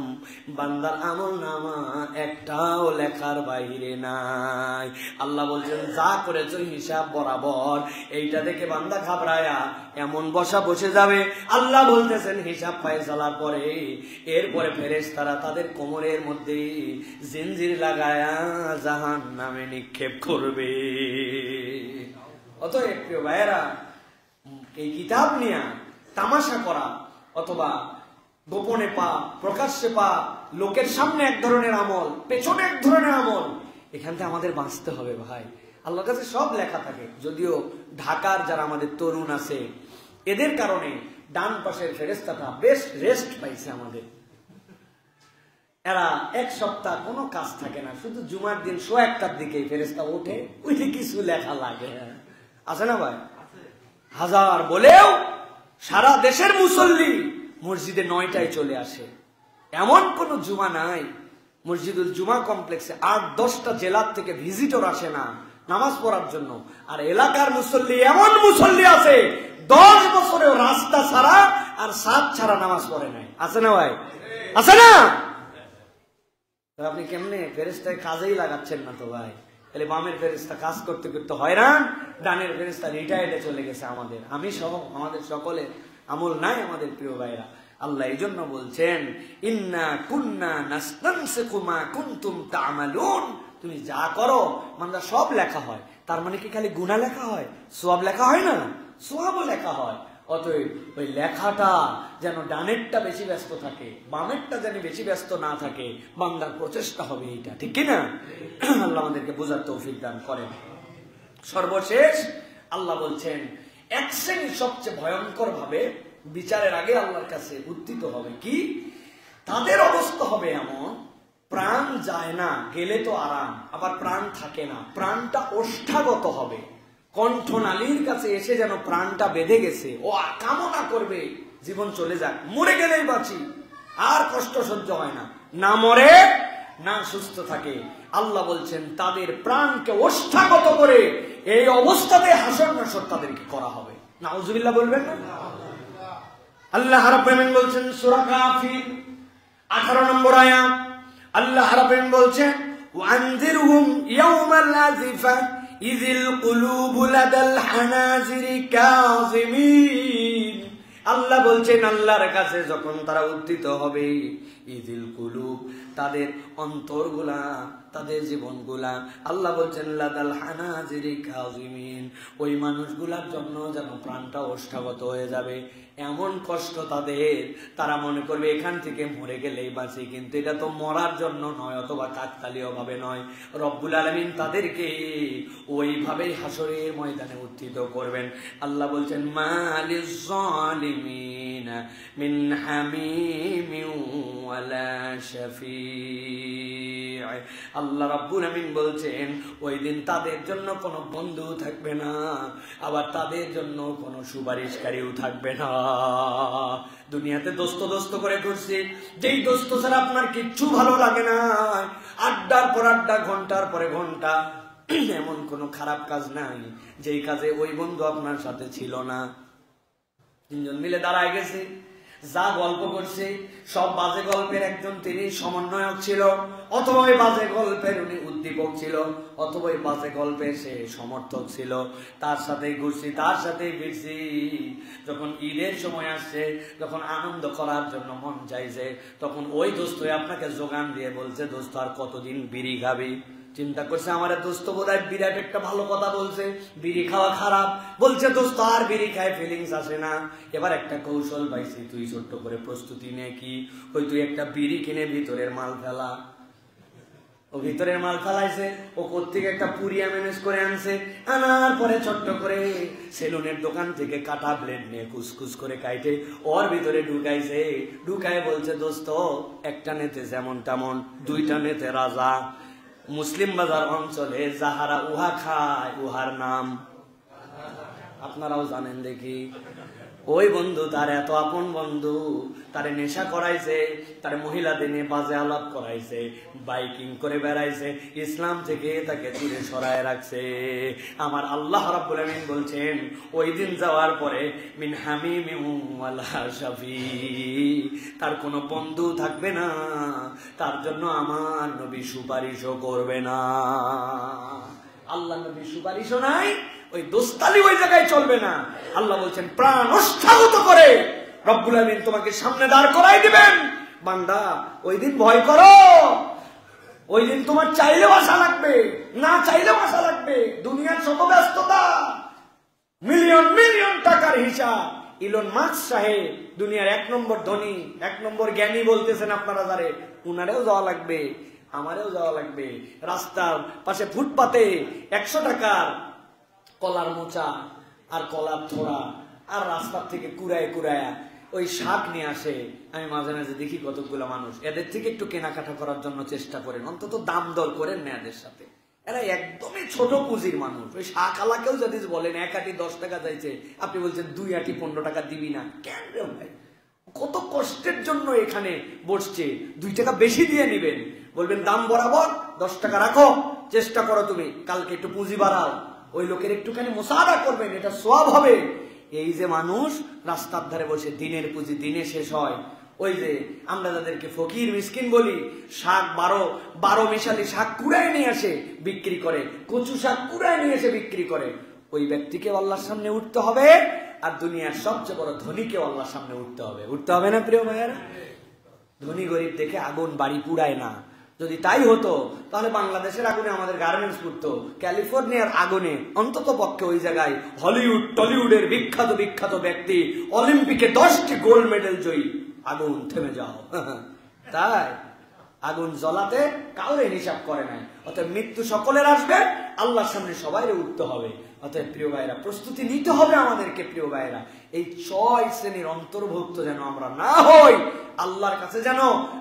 বান্দার আমলনামা একটাও লেখার বাইরে নাই। আল্লাহ বলছেন যা করেছো হিসাব বরাবর। এইটা দেখে বান্দা ঘাবড়ায়া এমন বসে যাবে। আল্লাহ বলতেছেন হিসাব ফায়সালার পরে এরপরে ফেরেশতারা তাদের কোমরের মধ্যে জিনজির লাগায়া জাহান্নামে নিক্ষেপ করবে। অতএব প্রিয় ভাইয়েরা, এই কিতাব নিয়ে তামাশা করা অথবা গোপনে পা প্রকাশ্যে পা, লোকের সামনে এক ধরনের আমল, পেছনে এক ধরনের আমল, এখান থেকে আমাদের বাঁচতে হবে ভাই। আল্লাহর কাছে সব লেখা থাকে। যদিও ঢাকার যারা আমাদের তরুণ আছে এদের কারণে ডান পাশের ফেরেশতাটা বেশ রেস্ট পাইছে আমাদের। এরা এক সপ্তাহ কোনো কাজ থাকে না, শুধু জুমার দিন 1:00টার দিকে ফেরেশতা ওঠে, ওইটা কিছু লেখা লাগে। আছে না ভাই? হাজার বলেও সারা দেশের মুসল্লি মসজিদে 9টায় চলে আসে। এমন কোন জুমা নাই মসজিদুল জুমা কমপ্লেক্সে 8-10টা জেলার থেকে ভিজিটর আসে না নামাজ পড়ার জন্য। আর এলাকার মুসল্লি এমন মুসল্লি আছে 10 বছরেও রাস্তা ছাড়া আর সাত ছাড়া নামাজ পড়ে নাই। আছে না ভাই? আছে না? আপনি কেমনে ফেরেশতায় কাজেই লাগাচ্ছেন না তো ভাই। তাহলে বামের ফেরেশতা কাজ করতে করতে হয়রান, ডানের ফেরেশতা রিটায়ার্ডে চলে গেছে। আমাদের, আমি সহ আমাদের সকলের আমল নাই আমাদের প্রিয় ভাইরা। আল্লাহ এই জন্য বলছেন ইন্না কুন্না নাস্তানসিখু মা কুনতুম তা'মালুন। তুমি যা করো বান্দা সব লেখা হয়। তার মানে কি খালি গুনাহ লেখা হয়, সওয়াব লেখা হয় না? সওয়াবও লেখা হয়। অতএব ওই লেখাটা যেন ডানেরটা বেশি ব্যস্ত থাকে, বামেরটা যেন বেশি ব্যস্ত না থাকে, বান্দার প্রচেষ্টা হবে এইটা, ঠিক কিনা? আল্লাহ আমাদেরকে বোঝার তৌফিক দান করেন। সর্বশেষ আল্লাহ বলছেন এক শ্রেণী সবচেয়ে ভয়ঙ্কর ভাবে বিচারের আগে আল্লাহর কাছে উত্থিত হবে। কি? তাদের অবস্থা হবে এমন, প্রাণ যায় না, গেলে তো আরাম, আবার প্রাণ থাকে না, প্রাণটা ওষ্ঠাগত হবে। কণ্ঠনালীর কাছে এসে যেন প্রাণটা বেঁধে গেছে, ও কামনা করবে জীবন চলে যাক, মরে গেলেই বাঁচি, আর কষ্ট সহ্য হয় না, না মরে না সুস্থ থাকে। আল্লাহ বলছেন তাদের প্রাণকে ওষ্ঠাগত করে এই অবস্থাতে হাসর নাসর তাদেরকে করা হবে। নাউজুবিল্লাহ বলবেন না? আল্লাহ রাব্বুল আলামিন বলছেন সূরা কাফির 18 নম্বর আয়াত, আল্লাহ রাব্বুল আলামিন বলছেন ওয়ানজিরহুম ইয়াওমাল আজিফা ইযিল কুলুবু লাদাল হানাজিরি কাযিমিন। আল্লাহ বলছেন আল্লাহর কাছে যখন তারা উত্থিত হবে, ইযিল কুলুব তাদের অন্তরগুলা, তাদের জীবনগুলা, আল্লাহ বলছেন লাদাল হানাজিরি কাযিমিন, ওই মানুষগুলার জন্য যেন প্রাণটা ওষ্ঠাগত হয়ে যাবে। এমন কষ্ট তাদের, তারা মনে করবে এখান থেকে মরে গেলেই বাঁচি, কিন্তু এটা তো মরার জন্য নয়, অথবা কাকতালীয় ভাবে নয়। রব্বুল আলামিন তাদেরকে ওইভাবেই হাসরের ময়দানে উত্থিত করবেন। আল্লাহ বলছেন মালিজ জালিমিন মিন হামিমিন ওয়ালা শাফি'। আল্লাহ রাব্বুল আলামিন বলছেন ওই দিন তাদের জন্য কোনো বন্ধু থাকবে না, আবার তাদের জন্য কোনো সুপারিশকারীও থাকবে না। দুনিয়াতে দোস্ত দোস্ত করে ঘুরছি, যেই দোস্ত ছাড়া আপনার কিচ্ছু ভালো লাগে না, আড্ডার পর আড্ডা, ঘন্টার পরে ঘন্টা, এমন কোনো খারাপ কাজ নাই যেই কাজে ওই বন্ধু আপনার সাথে ছিল না। তিনজন মিলে দাঁড়ায় গেছে, যা গল্প করছে সব বাজে গল্পের একজন তিনি সমন্বয়ক ছিল, অথবা ওই বাজে গল্পের উনি উদ্দীপক ছিল, অথবা ওই বাজে গল্পের সে সমর্থক ছিল। তার সাথেই ঘুরছি, তার সাথেই ফিরছি। যখন ঈদের সময় আসছে, যখন আনন্দ করার জন্য মন চাইছে, তখন ওই দোস্ত আপনাকে যোগান দিয়ে বলছে, দোস্ত আর কতদিন বিড়ি খাবি? চিন্তা করছে আমার দোস্ত বোধহয় বিরাট একটা ভালো কথা বলছে, বিড়ি খাওয়া খারাপ, বলছে দোস্ত আর বিড়ি খায় ফিলিংস আসে না। এবার একটা কৌশল পাইছি, তুই ছোট্ট করে প্রস্তুতি নে, কি ওই তুই একটা বিড়ি কিনে ভিতরের মাল ফেলা। ও ভিতরের মাল ফেলাইছে, ও কোত্থেকে একটা পুরিয়া ম্যানেজ করে আনছে, আনার পরে ছোট্ট করে সেলুনের দোকান থেকে কাটা ব্লেড নিয়ে কুচকুচ করে কাইটে ওর ভিতরে ঢুকাইছে। ঢুকায় বলছে, দোস্ত একটা নেতে যেমন তেমন, দুইটা নেতে রাজা। মুসলিম বাজার অঞ্চলে যাহারা উহা খায় উহার নাম আপনারাও জানেন দেখি। ওই বন্ধু তার এত আপন বন্ধু, তারে নেশা করাইছে, তার মহিলাদের নিয়ে বাজে আলাপ করাইছে, বাইকিং করে বেড়াইছে, ইসলাম থেকে তাকে দূরে সরায় রাখছে। আমার আল্লাহ রাব্বুল আমিন বলছেন, ওই দিন যাওয়ার পরে মিন হামিমিন ওয়ালা শাফি, তার কোনো বন্ধু থাকবে না, তার জন্য আমার নবী সুপারিশও করবে না। আল্লাহ নবী সুপারিশও নাই, ওই দোস্তালি ওই জায়গায় চলবে না। আল্লাহ বলছেন, প্রাণ উৎসাহিত করে রব্বুল আমিন তোমাকে সামনে দাঁড় করাই দিবেন। বান্দা ওই দিন ভয় করো, ওই দিন তোমার চাইলেও আশা লাগবে, না চাইলেও আশা লাগবে। দুনিয়ার শত ব্যস্ততা, মিলিয়ন মিলিয়ন টাকার হিসাব। ইলন মাস্ক সাহেব দুনিয়ার 1 নম্বর ধনী, 1 নম্বর জ্ঞানী বলতেছেন আপনারা, যারে উনারেও যাওয়া লাগবে, আমারেও যাওয়া লাগবে। রাস্তার পাশে ফুটপাতে 100 টাকার কলার মোচা আর কলার থোড়া আর রাস্তার থেকে কুড়ায় কুড়ায়া ওই শাক নিয়ে আসে। আমি মাঝে মাঝে দেখি কতগুলো মানুষ এদের থেকে একটু কেনাকাটা করার জন্য চেষ্টা করেন, অন্তত দাম দর করেন না এদের সাথে। এরা একদমই ছোট পুঁজির মানুষ। ওই শাক আলাকেও যদি বলেন 1 আটি 10 টাকা চাইছে, আপনি বলছেন 2 আটি 15 টাকা দিবি না, কেন রে ভাই? কত কষ্টের জন্য এখানে বসছে, 2 টাকা বেশি দিয়ে নিবেন, বলবেন দাম বরাবর 10 টাকা রাখো, চেষ্টা করো তুমি কালকে একটু পুঁজি বাড়াও, ওই লোকের একটুখানি মুসাফা করবেন, এটা সওয়াব হবে। এই যে মানুষ রাস্তার ধারে বসে দিনের পুঁজি দিনে শেষ হয়, ওই যে আমরা যাদেরকে ফকির মিসকিন বলি, শাক 12 মিশালি শাক কুড়ায় নিয়ে আসে বিক্রি করে, কচু শাক কুড়ায় নিয়ে এসে বিক্রি করে, ওই ব্যক্তিকে আল্লাহর সামনে উঠতে হবে। আর দুনিয়ার সবচেয়ে বড় ধনীকে আল্লাহর সামনে উঠতে হবে। উঠতে হবে না প্রিয় ভাইয়েরা? ধনী গরিব দেখে আগুন বাড়ি পুড়ায় না। যদি তাই হতো তাহলে বাংলাদেশের আগুনে আমাদের গার্মেন্টস পুড়তো, ক্যালিফোর্নিয়ার আগুনে অন্তত পক্ষে ওই জায়গায় হলিউড টলিউডের বিখ্যাত বিখ্যাত ব্যক্তি, অলিম্পিকে 10টি গোল্ড মেডেল জয়ী, আগুন থেমে যাও। তাই আগুন জ্বলাতে কাউরে হিসাব করে নাই। অতএব মৃত্যু সকলের আসবে, আল্লাহর সামনে সবাই উঠতে হবে। অতএব প্রিয় ভাইরা, প্রস্তুতি নিতে হবে আমাদেরকে। প্রিয় ভাইরা, এই 6 শ্রেণীর অন্তর্ভুক্ত যেন আমরা না হই, আল্লাহর কাছে যেন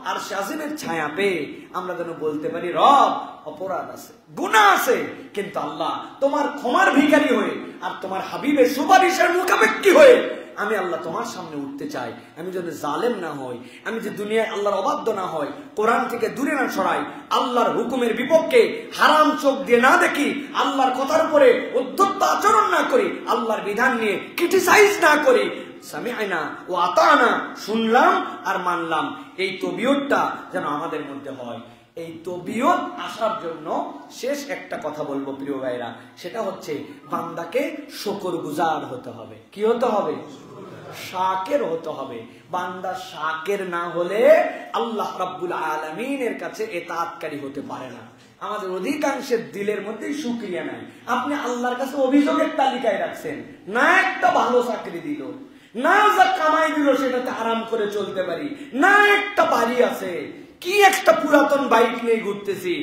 আর শাজিমের ছায়া পেয়ে আমরা যেন বলতে পারি, রব অপরাধ আছে, গুনাহ আছে, কিন্তু আল্লাহ তোমার ক্ষমার ভিখারি হয়ে আর তোমার হাবিবের সুপারিশের মুখাপেক্ষী হয়ে আমি আল্লাহ তোমার সামনে উঠতে চাই। আমি যেন জালেম না হই, আমি যে দুনিয়ায় আল্লাহর অবাধ্য না হই, কোরআন থেকে দূরে না সরাই, আল্লাহর হুকুমের বিপক্ষে হারাম চোখ দিয়ে না দেখি, আল্লাহর কথার উপরে অধ্যত্ত আচরণ না করি, আল্লাহর বিধান নিয়ে ক্রিটিসাইজ না করি, সামিআনা ওয়া আতানা, শুনলাম আর মানলাম, এই তবিয়তটা যেন আমাদের মধ্যে হয়। এই তবিয়ত আসার জন্য শেষ একটা কথা বলবো প্রিয় ভাইরা, সেটা হচ্ছে বান্দাকে শুকরগুজার হতে হবে। কি হতে হবে? শাকের হতে হবে। বান্দা শাকের না হলে আল্লাহ রাব্বুল আলামিনের কাছে ইতাআতকারী হতে পারে না। আমাদের অধিকাংশের দিলের মধ্যে শুকরিয়া নাই। আপনি আল্লাহর কাছে অভিযোগের তালিকায় রাখছেন, না একটা ভালো চাকরি দিল, না যা কামাই দিল সেটাতে আরাম করে চলতে পারি, না একটা বাড়ি আছে, কি একটা পুরাতন বাইক নিয়ে ঘুরতেছি,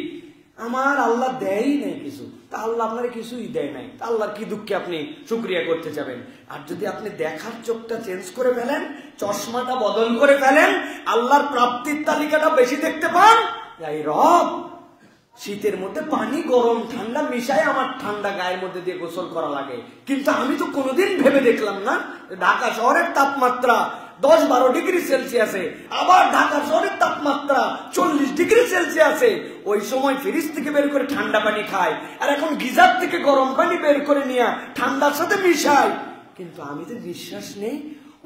আমার আল্লাহ দেয়ই নাই কিছু। তা আল্লাহ আপনার কিছুই দেয় নাই, তা আল্লাহর কি দুঃখে আপনি শুকরিয়া করতে যাবেন? আর যদি আপনি দেখার চোখটা চেঞ্জ করে ফেলেন, চশমাটা বদল করে ফেলেন, আল্লাহর প্রাপ্তির তালিকাটা বেশি দেখতে পান, এই রব শীতের মধ্যে পানি গরম ঠান্ডা মিশায় আমার ঠান্ডা গায়ের মধ্যে দিয়ে গোসল করা লাগে, কিন্তু আমি তো কোনোদিন ভেবে দেখলাম না ঢাকা শহরের তাপমাত্রা 10-12 ডিগ্রি সেলসিয়াসে, আবার ঢাকা শহরের তাপমাত্রা 40 ডিগ্রি সেলসিয়াসে। ওই সময় ফ্রিজ থেকে বের করে ঠান্ডা পানি খায়, আর এখন গিজার থেকে গরম পানি বের করে নিয়ে ঠান্ডার সাথে মিশায়, কিন্তু আমি তো বিশ্বাস নেই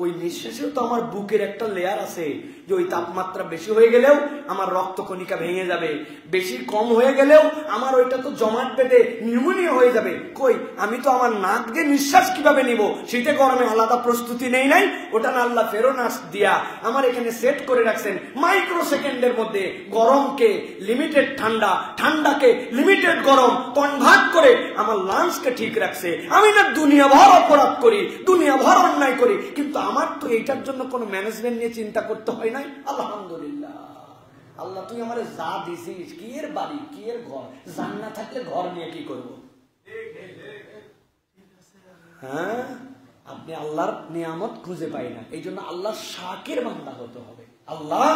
ওই নিঃশ্বাসেও তো আমার বুকের একটা লেয়ার আছে, যে ওই তাপমাত্রা বেশি হয়ে গেলেও আমার রক্তকণিকা ভেঙে যাবে, বেশি কম হয়ে গেলেও আমার ওইটা তো জমাট বেঁধে নিউমোনিয়া হয়ে যাবে। কই, আমি তো আমার নাক দিয়ে নিঃশ্বাস কিভাবে নিব শীতে গরমে আলাদা প্রস্তুতি নেই নাই, ওটা না আল্লাহ ফেরোনাস দিয়া আমার এখানে সেট করে রাখছেন। মাইক্রো সেকেন্ডের মধ্যে গরমকে লিমিটেড ঠান্ডা, ঠান্ডাকে লিমিটেড গরম কনভার্ট করে আমার লাঞ্চকে ঠিক রাখছে। আমি না দুনিয়া ভর অপরাধ করি, দুনিয়া ভর অন্যায় করি, কিন্তু আমার তো এইটার জন্য কোনো ম্যানেজমেন্ট নিয়ে চিন্তা করতে হয় নাই। আলহামদুলিল্লাহ, আল্লাহ তুই আমার যা দিছিস, কি এর বাড়ি, কি এর ঘর, জান্নাত থাকলে ঘর নিয়ে কি করব? হ্যাঁ, আপনি আল্লাহর নিয়ামত খুঁজে পাই না, এই জন্য আল্লাহর শাকের বান্দা হতে হবে। আল্লাহ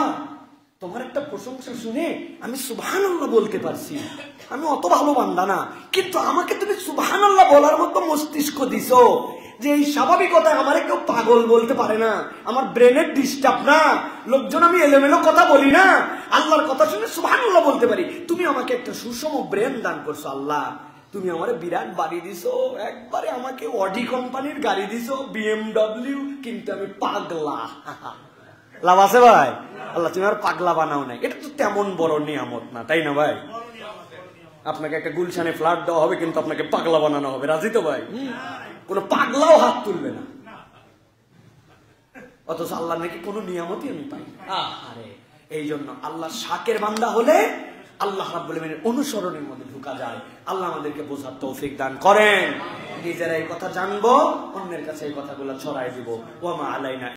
তোমার একটা প্রশংসা শুনে আমি সুবহানাল্লাহ বলতে পারছি, আমি অত ভালো বান্দা না, কিন্তু আমাকে তুমি সুবহানাল্লাহ বলার মতো মস্তিষ্ক দিছো, যে এই স্বাভাবিকতা আমার কেউ পাগল বলতে পারে না, আমার ব্রেনের ডিস্টার্ব না, লোকজন আমি এলোমেলো কথা বলি না, আল্লাহর কথা শুনে সুবহানাল্লাহ বলতে পারি। তুমি আমাকে একটা সুষম ব্রেন দান করছো আল্লাহ, তুমি আমার বিরাট বাড়ি দিছো, একবারে আমাকে অডি কোম্পানির গাড়ি দিছো, BMW, কিন্তু আমি পাগলা। লাভ আছে ভাই? আল্লাহ তুমি আর পাগলা বানাও নাই, এটা তো তেমন বড় নিয়ামত না, তাই না ভাই? আপনাকে একটা গুলশানে ফ্ল্যাট দেওয়া হবে, কিন্তু আপনাকে পাগলা বানানো হবে, রাজি তো ভাই? কোন পাগলাও হাত তুলবে না, অথচ আল্লাহ নাকি কোন নিয়ামতই আমি পাই। আরে এই জন্য আল্লাহ শাকের বান্দা হলে আল্লাহ রাব্বুল আলামিনের অনুসরণের মধ্যে ঢোকা যায়। আল্লাহ আমাদেরকে বোঝার তৌফিক দান করেন, নিজেরা এই কথা জানবো, অন্যের কাছে এই কথাগুলো ছড়াই দিব। ওয়া মা আলাইনা।